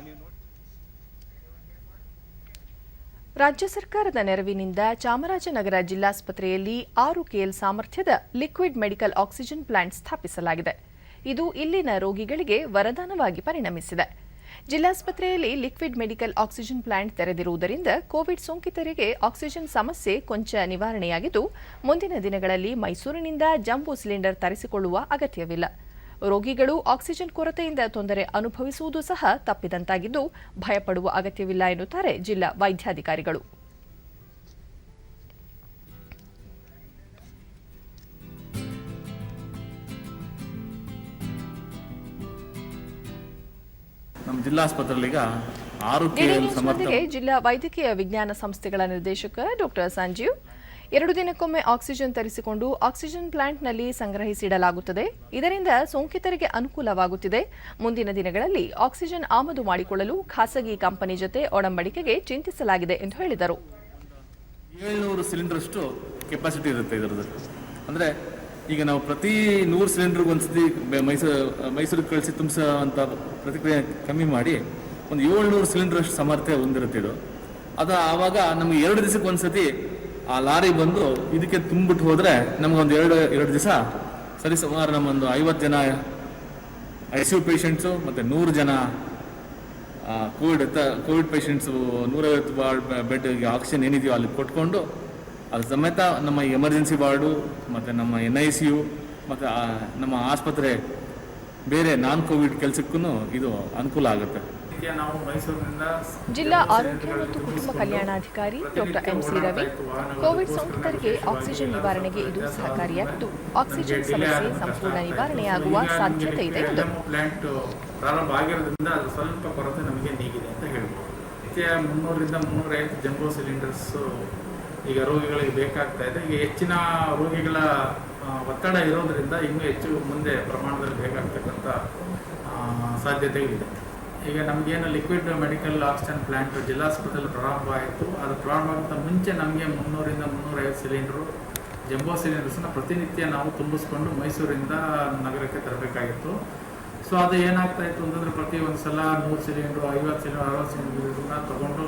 ರಾಜ್ಯ ಸರ್ಕಾರದ ನೆರವಿನಿಂದ ಚಾಮರಾಜನಗರ ಜಿಲ್ಲಾಸ್ಪತ್ರೆಯಲ್ಲಿ 6 KL ಸಾಮರ್ಥ್ಯದ ಲಿಕ್ವಿಡ್ ಮೆಡಿಕಲ್ ಆಕ್ಸಿಜನ್ ಪ್ಲಾಂಟ್ ಸ್ಥಾಪಿಸಲಾಗಿದೆ. ಇದು ಇಲ್ಲಿನ ರೋಗಿಗಳಿಗೆ ವರದಾನವಾಗಿ ಪರಿಣಮಿಸಿದೆ. ಜಿಲ್ಲಾಸ್ಪತ್ರೆಯಲ್ಲಿ ಲಿಕ್ವಿಡ್ ಮೆಡಿಕಲ್ ಆಕ್ಸಿಜನ್ ಪ್ಲಾಂಟ್ ತೆರೆದಿರುವುದರಿಂದ ಕೋವಿಡ್ ಸೋಂಕಿತರಿಗೆ ಆಕ್ಸಿಜನ್ ಸಮಸ್ಯೆ ಕೊಂಚ ನಿವಾರಣೆಯಾಗಿದ್ದು, ಮುಂದಿನ ದಿನಗಳಲ್ಲಿ ಮೈಸೂರಿನಿಂದ ಜಂಬೋ ಸಿಲಿಂಡರ್ ತರಿಸಿಕೊಳ್ಳುವ ಅಗತ್ಯವಿಲ್ಲ. ರೋಗಿಗಳು ಆಕ್ಸಿಜನ್ ಕೊರತೆಯಿಂದ ತೊಂದರೆ ಅನುಭವಿಸುವುದು ಸಹ ತಪ್ಪಿದಂತಾಗಿದ್ದು, ಭಯಪಡುವ ಅಗತ್ಯವಿಲ್ಲ ಎನ್ನುತ್ತಾರೆ ಜಿಲ್ಲಾ ವೈದ್ಯಾಧಿಕಾರಿಗಳು. ನಮ್ಮ ಜಿಲ್ಲಾಸ್ಪತ್ರೆಯಲ್ಲಿ ಈಗ 6 KL ಸಮರ್ಥನೆ ಜಿಲ್ಲಾ ವೈದ್ಯಕೀಯ ವಿಜ್ಞಾನ ಸಂಸ್ಥೆಗಳ ನಿರ್ದೇಶಕ ಡಾಕ್ಟರ್ ಸಂಜೀವ್, 2 ದಿನಕ್ಕೊಮ್ಮೆ ಆಕ್ಸಿಜನ್ ತರಿಸಿಕೊಂಡು ಆಕ್ಸಿಜನ್ ಪ್ಲಾಂಟ್ನಲ್ಲಿ ಸಂಗ್ರಹಿಸಿಡಲಾಗುತ್ತದೆ. ಇದರಿಂದ ಸೋಂಕಿತರಿಗೆ ಅನುಕೂಲವಾಗುತ್ತಿದೆ. ಮುಂದಿನ ದಿನಗಳಲ್ಲಿ ಆಕ್ಸಿಜನ್ ಆಮದು ಮಾಡಿಕೊಳ್ಳಲು ಖಾಸಗಿ ಕಂಪನಿ ಜೊತೆ ಒಡಂಬಡಿಕೆಗೆ ಚಿಂತಿಸಲಾಗಿದೆ ಎಂದು ಹೇಳಿದರು. 700 ಸಿಲಿಂಡರ್ ಅಷ್ಟು ಕೆಪಾಸಿಟಿ ಇರುತ್ತೆ ಇದರದ್ದು. ಅಂದರೆ ಈಗ ನಾವು ಪ್ರತಿ 100 ಸಿಲಿಂಡರ್ಗೆ ಒಂದ್ಸತಿ ಮೈಸೂರಿಗೆ ಕಳಿಸಿ ತುಂಬಿಸೋ ಅಂತ ಪ್ರತಿಕ್ರಿಯೆ ಕಮ್ಮಿ ಮಾಡಿ ಒಂದು 700 ಸಿಲಿಂಡರ್ ಅಷ್ಟು ಸಾಮರ್ಥ್ಯ ಹೊಂದಿರುತ್ತೆ ಇದು. ಅದು ಆವಾಗ ನಮಗೆ 2 ದಿವಸಕ್ಕೆ ಒಂದ್ಸತಿ ಆ ಲಾರಿ ಬಂದು ಇದಕ್ಕೆ ತುಂಬಿಟ್ಟು ಹೋದರೆ ನಮಗೊಂದು ಎರಡು ದಿವಸ ಸರಿ ಸುಮಾರು ನಮ್ಮೊಂದು 50 ಜನ ICU ಪೇಷಂಟ್ಸು ಮತ್ತು 100 ಜನ ಕೋವಿಡ್ ಪೇಷಂಟ್ಸು 150 ಬೆಡ್ಗೆ ಆಕ್ಸಿಜನ್ ಏನಿದೆಯೋ ಅಲ್ಲಿ ಕೊಟ್ಕೊಂಡು ಅದು ಸಮೇತ ನಮ್ಮ ಎಮರ್ಜೆನ್ಸಿ ವಾರ್ಡು ಮತ್ತು ನಮ್ಮ NICU ಮತ್ತು ನಮ್ಮ ಆಸ್ಪತ್ರೆ ಬೇರೆ ನಾನ್ ಕೋವಿಡ್ ಕೆಲಸಕ್ಕೂ ಇದು ಅನುಕೂಲ ಆಗುತ್ತೆ. ಜಿಲ್ಲಾ ಆರೋಗ್ಯ ಮತ್ತು ಕುಟುಂಬ ಕಲ್ಯಾಣಾಧಿಕಾರಿ ಡಾಕ್ಟರ್ MC ರವಿ, ಕೋವಿಡ್ ಸೋಂಕಿತರಿಗೆ ಆಕ್ಸಿಜನ್ ನಿವಾರಣೆಗೆ ಇದು ಸಹಕಾರಿಯಾಗಿದ್ದು, ಆಕ್ಸಿಜನ್ ಸಮಸ್ಯೆ ಸಂಪೂರ್ಣ ನಿವಾರಣೆಯಾಗುವ ಸಾಧ್ಯತೆ ಇದೆ ಎಂದು. ಪ್ಲಾಂಟ್ ಪ್ರಾರಂಭ ಆಗಿರೋದ್ರಿಂದ ಅದು ಸ್ವಲ್ಪ ಕೊರತೆ ನಮಗೆ ನೀಗಿದೆ ಅಂತ ಹೇಳ್ಬೋದು. 300 ರಿಂದ 350 ಜಂಬೋ ಸಿಲಿಂಡರ್ಸ್ ಈಗ ರೋಗಿಗಳಿಗೆ ಬೇಕಾಗ್ತಾ ಇದೆ. ಈಗ ಹೆಚ್ಚಿನ ರೋಗಿಗಳ ಒತ್ತಡ ಇರೋದ್ರಿಂದ ಇನ್ನೂ ಹೆಚ್ಚು ಮುಂದೆ ಪ್ರಮಾಣದಲ್ಲಿ ಬೇಕಾಗ್ತಕ್ಕಂಥ ಸಾಧ್ಯತೆಗಳಿದೆ. ಈಗ ನಮಗೇನು ಲಿಕ್ವಿಡ್ ಮೆಡಿಕಲ್ ಆಕ್ಸಿಜನ್ ಪ್ಲಾಂಟ್ ಜಿಲ್ಲಾಸ್ಪತ್ರೆಯಲ್ಲಿ ಪ್ರಾರಂಭ ಆಯಿತು. ಅದು ಪ್ರಾರಂಭ ಆಗೋಂಥ ಮುಂಚೆ ನಮಗೆ 300 ರಿಂದ 350 ಸಿಲಿಂಡ್ರು ಜಂಬೋ ಸಿಲಿಂಡರ್ಸ್ನ ಪ್ರತಿನಿತ್ಯ ನಾವು ತುಂಬಿಸ್ಕೊಂಡು ಮೈಸೂರಿಂದ ನಗರಕ್ಕೆ ತರಬೇಕಾಗಿತ್ತು. ಸೊ ಅದು ಏನಾಗ್ತಾ ಇತ್ತು ಅಂತಂದರೆ ಪ್ರತಿ ಒಂದು ಸಲ 100 ಸಿಲಿಂಡ್ರು 50 ಸಿಲಿಂಡ್ರು 60 ಸಿಲಿಂಡ್ರನ್ನ ತೊಗೊಂಡು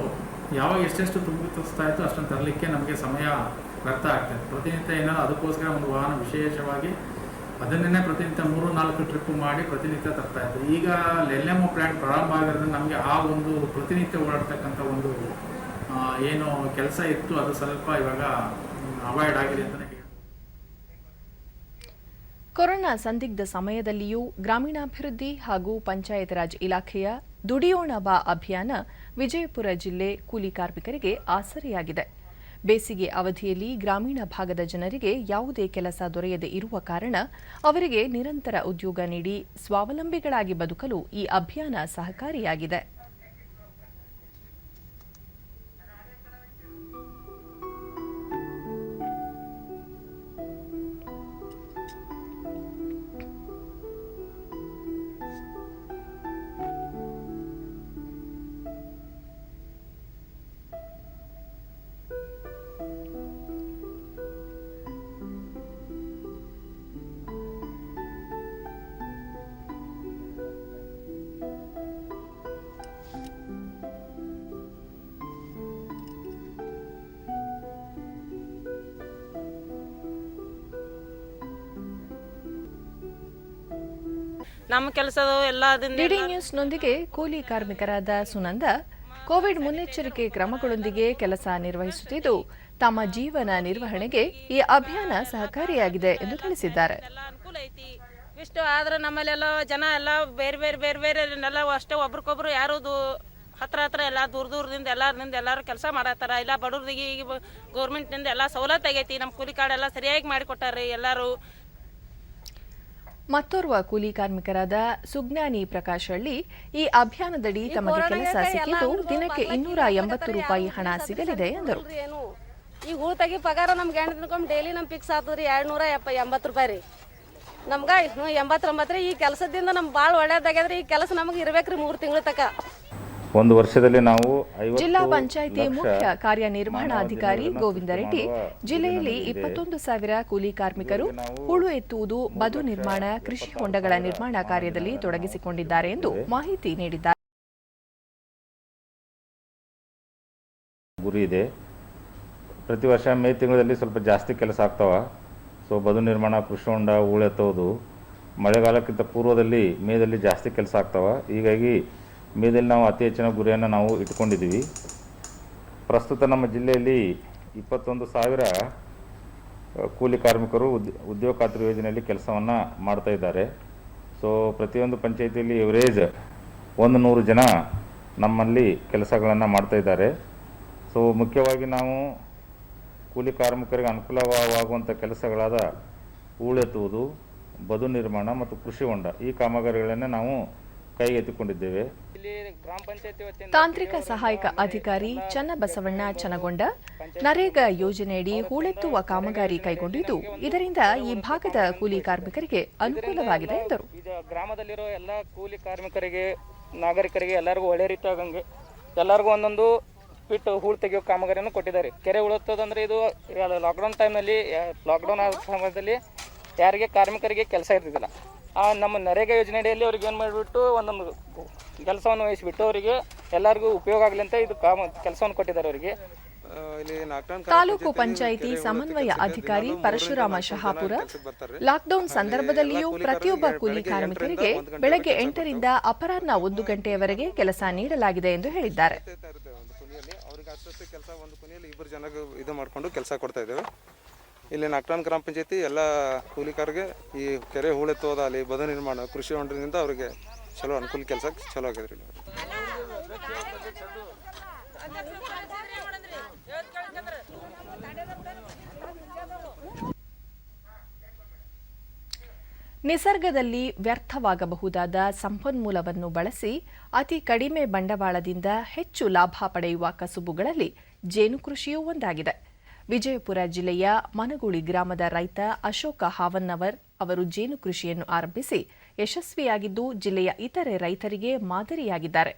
ಯಾವಾಗ ಎಷ್ಟೆಷ್ಟು ತುಂಬಿಸ್ತಾ ಇತ್ತು ಅಷ್ಟನ್ನು ತರಲಿಕ್ಕೆ ನಮಗೆ ಸಮಯ ವ್ಯರ್ಥ ಆಗ್ತಾಯಿತ್ತು. ಪ್ರತಿನಿತ್ಯ ಏನಾದ್ರು ಅದಕ್ಕೋಸ್ಕರ ಒಂದು ವಾಹನ ವಿಶೇಷವಾಗಿ ಅದನ್ನೇ ಪ್ರತಿನಿತ್ಯ 3-4 ಟ್ರಿಪ್ ಮಾಡಿ ಪ್ರತಿನಿತ್ಯ ತರ್ತಾ ಇತ್ತು. ಈಗ LMO ಪ್ಲ್ಯಾಂಟ್ ಪ್ರಾರಂಭ ಆಗಿರೋದ್ರಿಂದ ನಮಗೆ ಆ ಒಂದು ಪ್ರತಿನಿತ್ಯ ಓಡಾಡ್ತಕ್ಕಂಥ ಒಂದು ಏನು ಕೆಲಸ ಇತ್ತು ಅದು ಸ್ವಲ್ಪ ಇವಾಗ ಅವಾಯ್ಡ್ ಆಗಿದೆ ಅಂತಲೇ ಹೇಳಿ. ಕೊರೋನಾ ಸಂದಿಗ್ಧ ಸಮಯದಲ್ಲಿಯೂ ಗ್ರಾಮೀಣಾಭಿವೃದ್ಧಿ ಹಾಗೂ ಪಂಚಾಯತ್ ರಾಜ್ ಇಲಾಖೆಯ ದುಡಿಯೋಣ ಬಾ ಅಭಿಯಾನ ವಿಜಯಪುರ ಜಿಲ್ಲೆ ಕೂಲಿ ಕಾರ್ಮಿಕರಿಗೆ ಆಸರೆಯಾಗಿದೆ. ಬೇಸಿಗೆ ಅವಧಿಯಲ್ಲಿ ಗ್ರಾಮೀಣ ಭಾಗದ ಜನರಿಗೆ ಯಾವುದೇ ಕೆಲಸ ದೊರೆಯದೇ ಇರುವ ಕಾರಣ ಅವರಿಗೆ ನಿರಂತರ ಉದ್ಯೋಗ ನೀಡಿ ಸ್ವಾವಲಂಬಿಗಳಾಗಿ ಬದುಕಲು ಈ ಅಭಿಯಾನ ಸಹಕಾರಿಯಾಗಿದೆ. ನಮ್ಮ ಕೆಲಸದ ಎಲ್ಲ ಡಿಡಿ ನ್ಯೂಸ್ನೊಂದಿಗೆ ಕೂಲಿ ಕಾರ್ಮಿಕರಾದ ಸುನಂದ ಕೋವಿಡ್ ಮುನ್ನೆಚ್ಚರಿಕೆ ಕ್ರಮಗಳೊಂದಿಗೆ ಕೆಲಸ ನಿರ್ವಹಿಸುತ್ತಿದ್ದು ತಮ್ಮ ಜೀವನ ನಿರ್ವಹಣೆಗೆ ಈ ಅಭಿಯಾನ ಸಹಕಾರಿಯಾಗಿದೆ ಎಂದು ತಿಳಿಸಿದ್ದಾರೆ. ಅನುಕೂಲ ಐತಿ ಇಷ್ಟು ಆದ್ರೆ ನಮ್ಮಲ್ಲೆಲ್ಲ ಜನ ಎಲ್ಲ ಬೇರೆ ಎಲ್ಲ ಅಷ್ಟೇ ಒಬ್ರಿಗೊಬ್ರು ಯಾರು ಹತ್ರ ಎಲ್ಲ ದೂರದಿಂದ ಎಲ್ಲರೂ ಕೆಲಸ ಮಾಡತ್ತಾರ. ಇಲ್ಲ ಬಡವ್ರಿಗೆ ಈಗ ಗೌರ್ಮೆಂಟ್ನಿಂದ ಎಲ್ಲ ಸವಲತ್ತು ಆಗೈತಿ. ನಮ್ಮ ಕೂಲಿ ಕಾರ್ಡ್ ಎಲ್ಲ ಸರಿಯಾಗಿ ಮಾಡಿಕೊಟ್ಟಾರ್ರಿ ಎಲ್ಲರೂ. ಮತ್ತೋರ್ವ ಕೂಲಿ ಕಾರ್ಮಿಕರಾದ ಸುಜ್ಞಾನಿ ಪ್ರಕಾಶ್ ಹಳ್ಳಿ ಈ ಅಭಿಯಾನದಡಿ ತಮಗೆ ಕೆಲಸ ಸಿಕ್ಕಿದ್ದು ದಿನಕ್ಕೆ 280 ರೂಪಾಯಿ ಹಣ ಸಿಗಲಿದೆ ಎಂದರು. ಈಗ ಹೂತಾಗಿ ಪಗಾರ ನಮ್ಗೆ ಡೈಲಿ ನಮ್ ಫಿಕ್ಸ್ ಆಗ್ತದ್ರಿ 280 ರೂಪಾಯಿ ರೀ. ನಮ್ಗ 89 ರೀ. ಈ ಕೆಲಸದಿಂದ ನಮ್ಗೆ ಭಾಳ ಒಳ್ಳೇದಾಗ್ಯದ್ರಿ. ಈ ಕೆಲಸ ನಮಗೆ ಇರ್ಬೇಕ್ರಿ 3 ತಿಂಗಳ ತಕ. ಒಂದು ವರ್ಷದಲ್ಲಿ ನಾವು ಜಿಲ್ಲಾ ಪಂಚಾಯಿತಿ ಮುಖ್ಯ ಕಾರ್ಯನಿರ್ವಹಣಾಧಿಕಾರಿ ಗೋವಿಂದ ರೆಡ್ಡಿ ಜಿಲ್ಲೆಯಲ್ಲಿ 21,000 ಕೂಲಿ ಕಾರ್ಮಿಕರು ಹೂಳು ಎತ್ತುವುದು, ಬದು ನಿರ್ಮಾಣ, ಕೃಷಿ ಹೊಂಡಗಳ ನಿರ್ಮಾಣ ಕಾರ್ಯದಲ್ಲಿ ತೊಡಗಿಸಿಕೊಂಡಿದ್ದಾರೆ ಎಂದು ಮಾಹಿತಿ ನೀಡಿದ್ದಾರೆ. ಗುರಿ ಇದೆ. ಪ್ರತಿ ವರ್ಷ ಮೇ ತಿಂಗಳಲ್ಲಿ ಸ್ವಲ್ಪ ಜಾಸ್ತಿ ಕೆಲಸ ಆಗ್ತಾವ. ಸೊ ಬದು ನಿರ್ಮಾಣ, ಕೃಷಿ ಹೊಂಡ, ಹೂಳು ಎತ್ತೋದು ಮಳೆಗಾಲಕ್ಕಿಂತ ಪೂರ್ವದಲ್ಲಿ ಮೇದಲ್ಲಿ ಜಾಸ್ತಿ ಕೆಲಸ ಆಗ್ತಾವ. ಹೀಗಾಗಿ ಮೇದಲ್ಲಿ ನಾವು ಅತಿ ಹೆಚ್ಚಿನ ಗುರಿಯನ್ನು ನಾವು ಇಟ್ಕೊಂಡಿದ್ದೀವಿ. ಪ್ರಸ್ತುತ ನಮ್ಮ ಜಿಲ್ಲೆಯಲ್ಲಿ 21,000 ಕೂಲಿ ಕಾರ್ಮಿಕರು ಉದ್ಯೋಗ ಖಾತ್ರಿ ಯೋಜನೆಯಲ್ಲಿ ಕೆಲಸವನ್ನು ಮಾಡ್ತಾ ಇದ್ದಾರೆ. ಸೊ ಪ್ರತಿಯೊಂದು ಪಂಚಾಯಿತಿಯಲ್ಲಿ ಎವರೇಜ್ 100 ಜನ ನಮ್ಮಲ್ಲಿ ಕೆಲಸಗಳನ್ನು ಮಾಡ್ತಾ ಇದ್ದಾರೆ. ಸೊ ಮುಖ್ಯವಾಗಿ ನಾವು ಕೂಲಿ ಕಾರ್ಮಿಕರಿಗೆ ಅನುಕೂಲವಾಗುವಂಥ ಕೆಲಸಗಳಾದ ಹೂಳೆತ್ತುವುದು, ಬದು ನಿರ್ಮಾಣ ಮತ್ತು ಕೃಷಿ ಹೊಂಡ ಈ ಕಾಮಗಾರಿಗಳನ್ನು ನಾವು ಕೈಗೆತ್ತಿಕೊಂಡಿದ್ದೇವೆ. ತಾಂತ್ರಿಕ ಸಹಾಯಕ ಅಧಿಕಾರಿ ಚನ್ನಬಸವಣ್ಣ ಚನಗೊಂಡ ನರೇಗಾ ಯೋಜನೆಯಡಿ ಹೂಳೆತ್ತುವ ಕಾಮಗಾರಿ ಕೈಗೊಂಡಿದ್ದು ಇದರಿಂದ ಈ ಭಾಗದ ಕೂಲಿ ಕಾರ್ಮಿಕರಿಗೆ ಅನುಕೂಲವಾಗಿದೆ ಎಂದರು. ಗ್ರಾಮದಲ್ಲಿರೋ ಎಲ್ಲ ಕೂಲಿ ಕಾರ್ಮಿಕರಿಗೆ, ನಾಗರಿಕರಿಗೆ ಎಲ್ಲರಿಗೂ ಒಳ್ಳೆ ರೀತಿಯಾಗಂಗೆ ಎಲ್ಲರಿಗೂ ಒಂದೊಂದು ಬಿಟ್ಟು ಹೂಳು ತೆಗೆಯೋ ಕಾಮಗಾರಿಯನ್ನು ಕೊಟ್ಟಿದ್ದಾರೆ. ಕೆರೆ ಉಳುತ್ತದಂದ್ರೆ ಇದು ಲಾಕ್ಡೌನ್ ಟೈಮ್ನಲ್ಲಿ, ಲಾಕ್ಡೌನ್ ಆದ ಸಮಯದಲ್ಲಿ ಯಾರಿಗೆ ಕಾರ್ಮಿಕರಿಗೆ ಕೆಲಸ ಇರ್ತಿದ್ದಿಲ್ಲ. ನಮ್ಮ ನರೇಗಾ ಯೋಜನೆಯಲ್ಲಿ ಅವ್ರಿಗೆ ಏನು ಮಾಡಿಬಿಟ್ಟು ಒಂದೊಂದು ಕೆಲಸವನ್ನು ವಹಿಸಿಬಿಟ್ಟು ಅವರಿಗೆ ಎಲ್ಲರಿಗೂ ಉಪಯೋಗ ಆಗಲಿ ಅಂತ ಇದು ಕೆಲಸವನ್ನು ಕೊಟ್ಟಿದ್ದಾರೆ ಅವರಿಗೆ. ತಾಲೂಕು ಪಂಚಾಯಿತಿ ಸಮನ್ವಯ ಅಧಿಕಾರಿ ಪರಶುರಾಮ ಶಹಾಪುರ ಲಾಕ್ಡೌನ್ ಸಂದರ್ಭದಲ್ಲಿಯೂ ಪ್ರತಿಯೊಬ್ಬ ಕೂಲಿ ಕಾರ್ಮಿಕರಿಗೆ ಬೆಳಗ್ಗೆ 8 ರಿಂದ ಅಪರಾಹ್ನ 1 ಗಂಟೆಯವರೆಗೆ ಕೆಲಸ ನೀಡಲಾಗಿದೆ ಎಂದು ಹೇಳಿದ್ದಾರೆ. ಕೆಲಸ ಒಂದು ಕೊನೆಯಲ್ಲಿ 2 ಜನಕ್ಕೆ ಇದು ಮಾಡಿಕೊಂಡು ಕೆಲಸ ಕೊಡ್ತಾ ಇದ್ದೇವೆ. ಇಲ್ಲಿ ನಾಕ್ರಾನ್ ಗ್ರಾಮ ಪಂಚಾಯತಿ ಎಲ್ಲ ಕೂಲಿಕಾರರಿಗೆ ಈ ಕೆರೆ ಹೂಳೆತ್ತೋದಾಗಲಿ, ಬದು ನಿರ್ಮಾಣ, ಕೃಷಿ ಹೊಂಡದಿಂದ ಅವರಿಗೆ ಚಲೋ ಅನುಕೂಲ ಕೆಲಸ ಚಲೋ ಆಗಿದೆ. ನಿಸರ್ಗದಲ್ಲಿ ವ್ಯರ್ಥವಾಗಬಹುದಾದ ಸಂಪನ್ಮೂಲವನ್ನು ಬಳಸಿ ಅತಿ ಕಡಿಮೆ ಬಂಡವಾಳದಿಂದ ಹೆಚ್ಚು ಲಾಭ ಪಡೆಯುವ ಕಸುಬುಗಳಲ್ಲಿ ಜೇನು ಕೃಷಿಯೂ ಒಂದಾಗಿದೆ. ವಿಜಯಪುರ ಜಿಲ್ಲೆಯ ಮನಗುಳಿ ಗ್ರಾಮದ ರೈತ ಅಶೋಕ ಹಾವನ್ನವರ್ ಅವರು ಜೇನು ಕೃಷಿಯನ್ನು ಆರಂಭಿಸಿ ಯಶಸ್ವಿಯಾಗಿದ್ದು ಜಿಲ್ಲೆಯ ಇತರೆ ರೈತರಿಗೆ ಮಾದರಿಯಾಗಿದ್ದಾರೆ.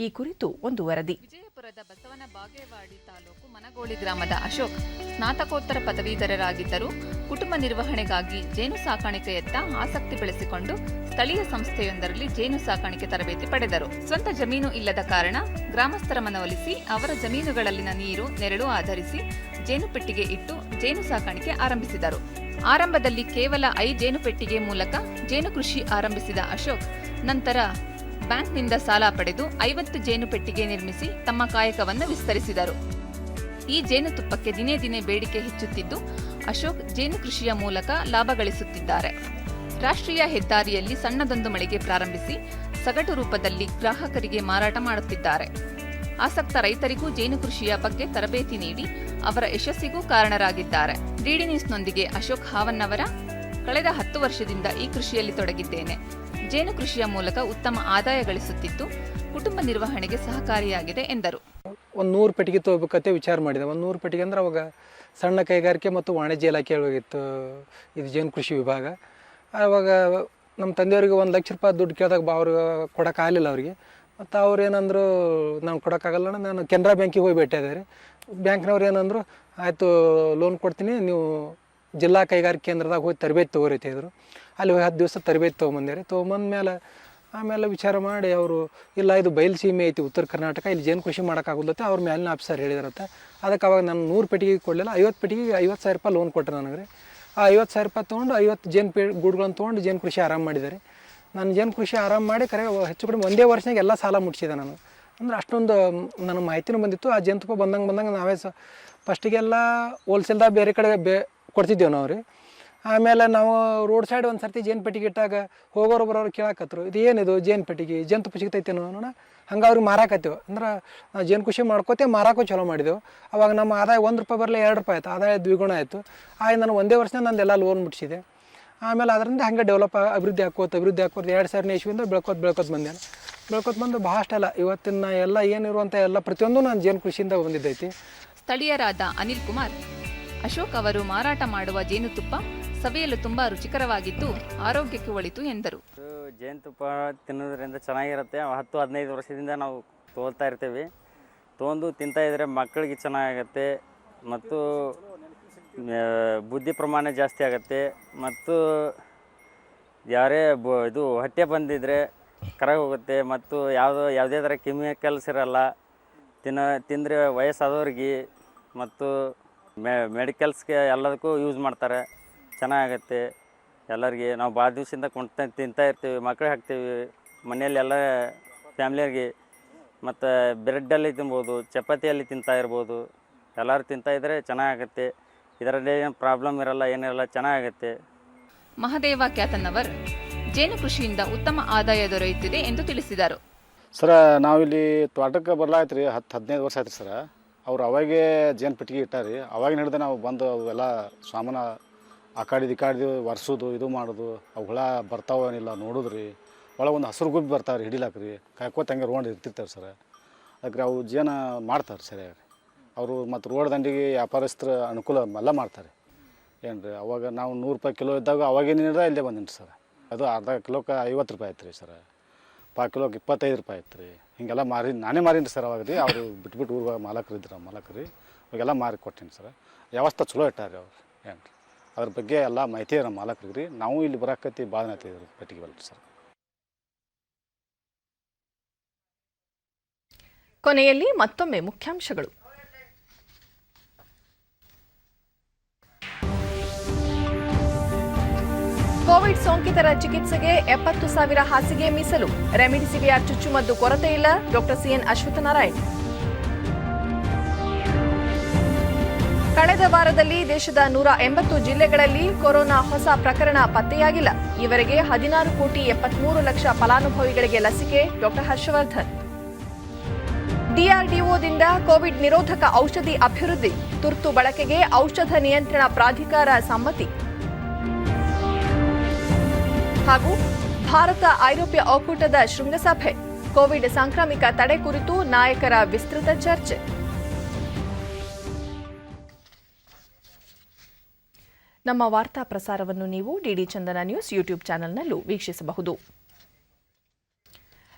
ಈ ಕುರಿತು ಒಂದು ವರದಿ. ವಿಜಯಪುರದ ಬಸವನ ಬಾಗೇವಾಡಿ ತಾಲೂಕು ಮನಗೋಳಿ ಗ್ರಾಮದ ಅಶೋಕ್ ಸ್ನಾತಕೋತ್ತರ ಪದವೀಧರರಾಗಿದ್ದರೂ ಕುಟುಂಬ ನಿರ್ವಹಣೆಗಾಗಿ ಜೇನು ಸಾಕಾಣಿಕೆಯತ್ತ ಆಸಕ್ತಿ ಬೆಳೆಸಿಕೊಂಡು ಸ್ಥಳೀಯ ಸಂಸ್ಥೆಯೊಂದರಲ್ಲಿ ಜೇನು ಸಾಕಾಣಿಕೆ ತರಬೇತಿ ಪಡೆದರು. ಸ್ವಂತ ಜಮೀನು ಇಲ್ಲದ ಕಾರಣ ಗ್ರಾಮಸ್ಥರ ಮನವೊಲಿಸಿ ಅವರ ಜಮೀನುಗಳಲ್ಲಿನ ನೀರು, ನೆರಳು ಆಧರಿಸಿ ಜೇನು ಪೆಟ್ಟಿಗೆ ಇಟ್ಟು ಜೇನು ಸಾಕಾಣಿಕೆ ಆರಂಭಿಸಿದರು. ಆರಂಭದಲ್ಲಿ ಕೇವಲ 5 ಜೇನು ಪೆಟ್ಟಿಗೆ ಮೂಲಕ ಜೇನು ಕೃಷಿ ಆರಂಭಿಸಿದ ಅಶೋಕ್ ನಂತರ ಬ್ಯಾಂಕ್ನಿಂದ ಸಾಲ ಪಡೆದು 50 ಜೇನು ಪೆಟ್ಟಿಗೆ ನಿರ್ಮಿಸಿ ತಮ್ಮ ಕಾಯಕವನ್ನು ವಿಸ್ತರಿಸಿದರು. ಈ ಜೇನುತುಪ್ಪಕ್ಕೆ ದಿನೇ ದಿನೇ ಬೇಡಿಕೆ ಹೆಚ್ಚುತ್ತಿದ್ದು ಅಶೋಕ್ ಜೇನು ಕೃಷಿಯ ಮೂಲಕ ಲಾಭ ಗಳಿಸುತ್ತಿದ್ದಾರೆ. ರಾಷ್ಟ್ರೀಯ ಹೆದ್ದಾರಿಯಲ್ಲಿ ಸಣ್ಣದೊಂದು ಮಳಿಗೆ ಪ್ರಾರಂಭಿಸಿ ಸಗಟು ರೂಪದಲ್ಲಿ ಗ್ರಾಹಕರಿಗೆ ಮಾರಾಟ ಮಾಡುತ್ತಿದ್ದಾರೆ. ಆಸಕ್ತ ರೈತರಿಗೂ ಜೇನು ಕೃಷಿಯ ಬಗ್ಗೆ ತರಬೇತಿ ನೀಡಿ ಅವರ ಯಶಸ್ಸಿಗೂ ಕಾರಣರಾಗಿದ್ದಾರೆ. ಡಿಡಿ ನ್ಯೂಸ್ನೊಂದಿಗೆ ಅಶೋಕ್ ಹಾವನ್ನವರ. ಕಳೆದ 10 ವರ್ಷದಿಂದ ಈ ಕೃಷಿಯಲ್ಲಿ ತೊಡಗಿದ್ದೇನೆ. ಜೇನು ಕೃಷಿಯ ಮೂಲಕ ಉತ್ತಮ ಆದಾಯ ಗಳಿಸುತ್ತಿದ್ದು ಕುಟುಂಬ ನಿರ್ವಹಣೆಗೆ ಸಹಕಾರಿಯಾಗಿದೆ ಎಂದರು. ಒಂದು 100 ಪೆಟ್ಟಿಗೆ ತೊಗೋಬೇಕಂತ ವಿಚಾರ ಮಾಡಿದೆ. ಒಂದು 100 ಪೆಟ್ಟಿಗೆ ಅಂದ್ರೆ ಅವಾಗ ಸಣ್ಣ ಕೈಗಾರಿಕೆ ಮತ್ತು ವಾಣಿಜ್ಯ ಇಲಾಖೆ ಒಳಗಿತ್ತು ಇದು ಜೇನು ಕೃಷಿ ವಿಭಾಗ. ಆವಾಗ ನಮ್ಮ ತಂದೆಯವರಿಗೆ 1 ಲಕ್ಷ ರೂಪಾಯಿ ದುಡ್ಡು ಕೇಳಿದಾಗ ಅವ್ರು ಕೊಡೋಕ್ಕಾಗಲಿಲ್ಲ ಅವರಿಗೆ. ಮತ್ತು ಅವ್ರು ಏನಂದ್ರು ನಾನು ಕೊಡೋಕ್ಕಾಗಲ್ಲ, ನಾನು ಕೆನರಾ ಬ್ಯಾಂಕಿಗೆ ಹೋಗಿ ಭೇಟಿಯಾದೆ. ಬ್ಯಾಂಕ್ನವ್ರು ಏನಂದರು, ಆಯಿತು ಲೋನ್ ಕೊಡ್ತೀನಿ, ನೀವು ಜಿಲ್ಲಾ ಕೈಗಾರಿಕೆ ಕೇಂದ್ರದಾಗ ಹೋಗಿ ತರಬೇತಿ ತೊಗೊರಿತಿದ್ರು. ಅಲ್ಲಿ ಹೋಗಿ 10 ದಿವಸ ತರಬೇತಿ ತೊಗೊಂಬಂದ್ಮೇಲೆ ಆಮೇಲೆ ವಿಚಾರ ಮಾಡಿ ಅವರು ಇಲ್ಲ ಇದು ಬಯಲು ಸೀಮೆ ಐತಿ ಉತ್ತರ ಕರ್ನಾಟಕ, ಇಲ್ಲಿ ಜೇನು ಕೃಷಿ ಮಾಡೋಕ್ಕಾಗೋಲ್ಲತ್ತೆ ಅವ್ರ ಮೇಲಿನ ಆಫೀಸರ್ ಹೇಳಿದಾರತ್ತೆ. ಅದಕ್ಕೆ ಅವಾಗ ನಾನು 100 ಪೆಟ್ಟಿಗೆ ಕೊಡಲಿಲ್ಲ, 50 ಪೆಟ್ಟಿಗೆ 50,000 ರೂಪಾಯಿ ಲೋನ್ ಕೊಟ್ಟರು ನನಗೆ ರೀ. ಆ 50,000 ರೂಪಾಯಿ ತೊಗೊಂಡು 50 ಜೇನು ಗೂಡುಗಳನ್ನು ತೊಗೊಂಡು ಜೇನು ಕೃಷಿ ಆರಾಮ ಮಾಡಿದ್ದಾರೆ. ನಾನು ಜೇನು ಕೃಷಿ ಆರಾಮ ಮಾಡಿ ಕರೆ ಹೆಚ್ಚು ಕಡಿಮೆ ಒಂದೇ ವರ್ಷನಾಗ ಎಲ್ಲ ಸಾಲ ಮುಟ್ಟಿಸಿದೆ ನಾನು. ಅಂದ್ರೆ ಅಷ್ಟೊಂದು ನನ್ನ ಮಾಹಿತಿನೂ ಬಂದಿತ್ತು. ಆ ಜೇನುತುಪ್ಪ ಬಂದಂಗೆ ನಾವೇ ಫಸ್ಟಿಗೆಲ್ಲ ಹೋಲ್ಸೇಲ್ದಾಗ ಬೇರೆ ಕಡೆ ಕೊಡ್ತಿದ್ದೇವೆ ನಾವು ರೀ. ಆಮೇಲೆ ನಾವು ರೋಡ್ ಸೈಡ್ ಒಂದು ಸರ್ತಿ ಜೇನು ಪೆಟ್ಟಿಗೆ ಇಟ್ಟಾಗ ಹೋಗೋರು ಬರೋರು ಕೇಳಾಕತ್ರು, ಇದು ಏನಿದು ಜೇನು ಪೆಟ್ಟಿಗೆ, ಜೇನುತುಪ್ಪ ಸಿಗ್ತೈತೇನೋ ನೋಡ. ಹಂಗೆ ಅವ್ರಿಗೆ ಮಾರಾಕತ್ತೀವಿ. ಅಂದ್ರೆ ನಾವು ಜೇನು ಕೃಷಿ ಮಾಡ್ಕೋತೇ ಮಾರಾಕೋ ಚಲೋ ಮಾಡಿದೆವು. ಅವಾಗ ನಮ್ಮ ಆದಾಯ 1 ರೂಪಾಯಿ ಬರಲಿ 2 ರೂಪಾಯಿ ಆಯಿತು, ಆದಾಯ ದ್ವಿಗುಣ ಆಯಿತು. ನಾನು ಒಂದೇ ವರ್ಷ ನಂದೆಲ್ಲ ಲೋನ್ ಮುಟ್ಟಿಸಿದೆ. ಆಮೇಲೆ ಅದರಿಂದ ಹಂಗೆ ಅಭಿವೃದ್ಧಿ ಹಾಕೋತ 2000 ಇಸ್ವಿಯಿಂದ ಬೆಳ್ಕೋತ ಬಂದು ಭಾಳಷ್ಟೆಲ್ಲ ಇವತ್ತಿನ ಎಲ್ಲ ಏನಿರುವಂಥ ಎಲ್ಲ ಪ್ರತಿಯೊಂದು ನಾನು ಜೇನು ಕೃಷಿಯಿಂದ ಬಂದಿದ್ದೈತಿ. ಸ್ಥಳೀಯರಾದ ಅನಿಲ್ ಕುಮಾರ್, ಅಶೋಕ್ ಅವರು ಮಾರಾಟ ಮಾಡುವ ಜೇನುತುಪ್ಪ ಸವಿಯಲು ತುಂಬಾ ರುಚಿಕರವಾಗಿದ್ದು ಆರೋಗ್ಯಕ್ಕೆ ಒಳಿತು ಎಂದರು. ಜೇನುತುಪ್ಪ ತಿನ್ನೋದ್ರಿಂದ ಚೆನ್ನಾಗಿರುತ್ತೆ. 10-15 ವರ್ಷದಿಂದ ನಾವು ತೊಗೊಳ್ತಾ ಇರ್ತೀವಿ. ತೊಗೊಂಡು ತಿಂತಾ ಇದ್ದರೆ ಮಕ್ಕಳಿಗೆ ಚೆನ್ನಾಗತ್ತೆ ಮತ್ತು ಬುದ್ಧಿ ಪ್ರಮಾಣ ಜಾಸ್ತಿ ಆಗುತ್ತೆ. ಮತ್ತು ಯಾರೇ ಇದು ಹೊಟ್ಟೆ ಬಂದಿದ್ದರೆ ಕರಗಿ ಹೋಗುತ್ತೆ. ಮತ್ತು ಯಾವುದೇ ಥರ ಕೆಮಿಕಲ್ಸ್ ಇರಲ್ಲ. ತಿಂದರೆ ವಯಸ್ಸಾದವ್ರಿಗೆ ಮತ್ತು ಮೆಡಿಕಲ್ಸ್ಗೆ ಎಲ್ಲದಕ್ಕೂ ಯೂಸ್ ಮಾಡ್ತಾರೆ. ಚೆನ್ನಾಗತ್ತೆ ಎಲ್ಲರಿಗೆ. ನಾವು ಭಾಳ ದಿವಸದಿಂದ ತಿಂತಾ ಇರ್ತೀವಿ, ಮಕ್ಕಳಿಗೆ ಹಾಕ್ತೀವಿ, ಮನೆಯಲ್ಲಿ ಎಲ್ಲ ಫ್ಯಾಮ್ಲಿಯರಿಗೆ. ಮತ್ತು ಬ್ರೆಡ್ಡಲ್ಲಿ ತಿನ್ಬೋದು, ಚಪಾತಿಯಲ್ಲಿ ತಿಂತಾ ಇರ್ಬೋದು. ಎಲ್ಲರೂ ತಿಂತಾ ಇದ್ದರೆ ಚೆನ್ನಾಗತ್ತೆ. ಇದರಲ್ಲಿ ಏನು ಪ್ರಾಬ್ಲಮ್ ಇರಲ್ಲ, ಏನಿರಲ್ಲ, ಚೆನ್ನಾಗತ್ತೆ. ಮಹದೇವ ಕ್ಯಾತನ್ನವರ್ ಜೇನು ಕೃಷಿಯಿಂದ ಉತ್ತಮ ಆದಾಯ ದೊರೆಯುತ್ತಿದೆ ಎಂದು ತಿಳಿಸಿದರು. ಸರ ನಾವಿಲ್ಲಿ ತೋಟಕ್ಕೆ ಬರ್ಲಾಯ್ತು ರೀ 10-15 ವರ್ಷ ಆಯ್ತು ಸರ. ಅವ್ರು ಅವಾಗೇ ಜೇನು ಪೆಟ್ಟಿಗೆ ಇಟ್ಟಾರಿ. ಅವಾಗ ಹಿಡಿದು ನಾವು ಬಂದು ಅವೆಲ್ಲ ಸಾಮಾನು ಆ ಕಾಡಿದು ಒರೆಸೋದು, ಇದು ಮಾಡೋದು, ಅವು ಹುಳ ಬರ್ತಾವೇನಿಲ್ಲ ನೋಡೋದ್ರಿ. ಒಳಗೆ ಒಂದು ಹಸಿರು ಗುಬ್ಬಿ ಬರ್ತಾವೆ ರೀ, ಹಿಡಿಲಾಕ್ರಿ ಕಾಯ್ಕೋತ ಹಂಗೆ ರೋಡ್ ಇರ್ತಿರ್ತಾರೆ ಸರ್. ಅದಕ್ಕೆ ಅವು ಜೇನು ಮಾಡ್ತಾರೆ ಸರಿಯಾಗಿ ಅವರು. ಮತ್ತು ರೋಡ್ ದಂಡಿಗೆ ವ್ಯಾಪಾರಸ್ಥರ ಅನುಕೂಲ ಎಲ್ಲ ಮಾಡ್ತಾರೆ ಏನು ರೀ. ಅವಾಗ ನಾವು 100 ರೂಪಾಯಿ ಕಿಲೋ ಇದ್ದಾಗ ಅವಾಗೇನಿದ್ರೆ ಇಲ್ಲೇ ಬಂದೀನಿ ಸರ್. ಅದು ಅರ್ಧ ಕಿಲೋಕ್ಕೆ 50 ರೂಪಾಯಿ ಆಯ್ತು ರೀ ಸರ್. 5 ಕಿಲೋಕ್ಕೆ 25 ರೂಪಾಯಿ ಆಯ್ತು ರೀ. ಹಿಂಗೆಲ್ಲ ನಾನೇ ಮಾರೀನಿ ಸರ್. ಅವಾಗ ರೀ ಅವರು ಬಿಟ್ಬಿಟ್ಟು ಊರಿಗೆ ಮಾಲಕರು ರೀ ಅವಾಗೆಲ್ಲ ಮಾರಿ ಕೊಟ್ಟೀನಿ ಸರ್. ವ್ಯವಸ್ಥೆ ಚಲೋ ಇಟ್ಟಾರೆ ಅವ್ರು ಏನು ರೀ. ಅದ್ರ ಬಗ್ಗೆ ಎಲ್ಲ ಮಾಹಿತಿ ನಮ್ಮ ಮಾಲಕರಿಗೆ ರೀ. ನಾವು ಇಲ್ಲಿ ಬರಾಕತ್ತಿ ಭಾಳ ನಾತಿದ್ರು ಪೆಟ್ಟಿಗೆ ಬಲ್ಲ ಸರ್. ಕೊನೆಯಲ್ಲಿ ಮತ್ತೊಮ್ಮೆ ಮುಖ್ಯಾಂಶಗಳು. ಕೋವಿಡ್ ಸೋಂಕಿತರ ಚಿಕಿತ್ಸೆಗೆ 70,000 ಹಾಸಿಗೆ ಮೀಸಲು. ರೆಮಿಡಿಸಿವಿಯರ್ ಚುಚ್ಚುಮದ್ದು ಕೊರತೆ ಇಲ್ಲ. Doctor CN Ashwathnarayan. ಕಳೆದ ವಾರದಲ್ಲಿ ದೇಶದ 180 ಜಿಲ್ಲೆಗಳಲ್ಲಿ ಕೊರೋನಾ ಹೊಸ ಪ್ರಕರಣ ಪತ್ತೆಯಾಗಿಲ್ಲ. ಈವರೆಗೆ 16,73,00,000 ಫಲಾನುಭವಿಗಳಿಗೆ ಲಸಿಕೆ. ಡಾಕ್ಟರ್ ಹರ್ಷವರ್ಧನ್. ಡಿಆರ್ಡಿಒದಿಂದ ಕೋವಿಡ್ ನಿರೋಧಕ ಔಷಧಿ ಅಭಿವೃದ್ಧಿ. ತುರ್ತು ಬಳಕೆಗೆ ಔಷಧ ನಿಯಂತ್ರಣ ಪ್ರಾಧಿಕಾರ ಸಮ್ಮತಿ. ಹಾಗೂ ಭಾರತ ಐರೋಪ್ಯ ಒಕ್ಕೂಟದ ಶೃಂಗಸಭೆ. ಕೋವಿಡ್ ಸಾಂಕ್ರಾಮಿಕ ತಡೆ ಕುರಿತು ನಾಯಕರ ವಿಸ್ತೃತ ಚರ್ಚೆ. ನಮ್ಮ ವಾರ್ತಾ ಪ್ರಸಾರವನ್ನು ನೀವು ಡಿಡಿ ಚಂದನ ನ್ಯೂಸ್ ಯೂಟ್ಯೂಬ್ ಚಾನೆಲ್ನಲ್ಲೂ ವೀಕ್ಷಿಸಬಹುದು.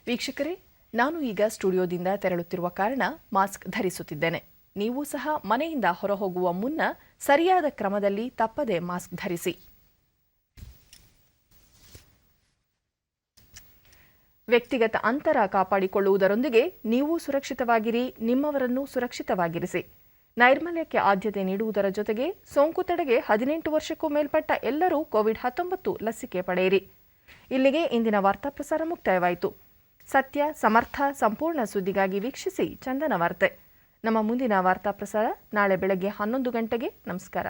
ವೀಕ್ಷಕರೇ, ನಾನು ಈಗ ಸ್ಟುಡಿಯೋದಿಂದ ತೆರಳುತ್ತಿರುವ ಕಾರಣ ಮಾಸ್ಕ್ ಧರಿಸುತ್ತಿದ್ದೇನೆ. ನೀವು ಸಹ ಮನೆಯಿಂದ ಹೊರಹೋಗುವ ಮುನ್ನ ಸರಿಯಾದ ಕ್ರಮದಲ್ಲಿ ತಪ್ಪದೆ ಮಾಸ್ಕ್ ಧರಿಸಿ. ವ್ಯಕ್ತಿಗತ ಅಂತರ ಕಾಪಾಡಿಕೊಳ್ಳುವುದರೊಂದಿಗೆ ನೀವು ಸುರಕ್ಷಿತವಾಗಿರಿ, ನಿಮ್ಮವರನ್ನು ಸುರಕ್ಷಿತವಾಗಿರಿಸಿ. ನೈರ್ಮಲ್ಯಕ್ಕೆ ಆದ್ಯತೆ ನೀಡುವುದರ ಜೊತೆಗೆ ಸೋಂಕು ತಡೆಗೆ 18 ವರ್ಷಕ್ಕೂ ಮೇಲ್ಪಟ್ಟ ಎಲ್ಲರೂ ಕೋವಿಡ್-19 ಲಸಿಕೆ ಪಡೆಯಿರಿ. ಇಲ್ಲಿಗೆ ಇಂದಿನ ವಾರ್ತಾ ಪ್ರಸಾರ ಮುಕ್ತಾಯವಾಯಿತು. ಸತ್ಯ, ಸಮರ್ಥ, ಸಂಪೂರ್ಣ ಸುದ್ದಿಗಾಗಿ ವೀಕ್ಷಿಸಿ ಚಂದನ ವಾರ್ತೆ. ನಮ್ಮ ಮುಂದಿನ ವಾರ್ತಾ ಪ್ರಸಾರ ನಾಳೆ ಬೆಳಗ್ಗೆ 11 ಗಂಟೆಗೆ. ನಮಸ್ಕಾರ.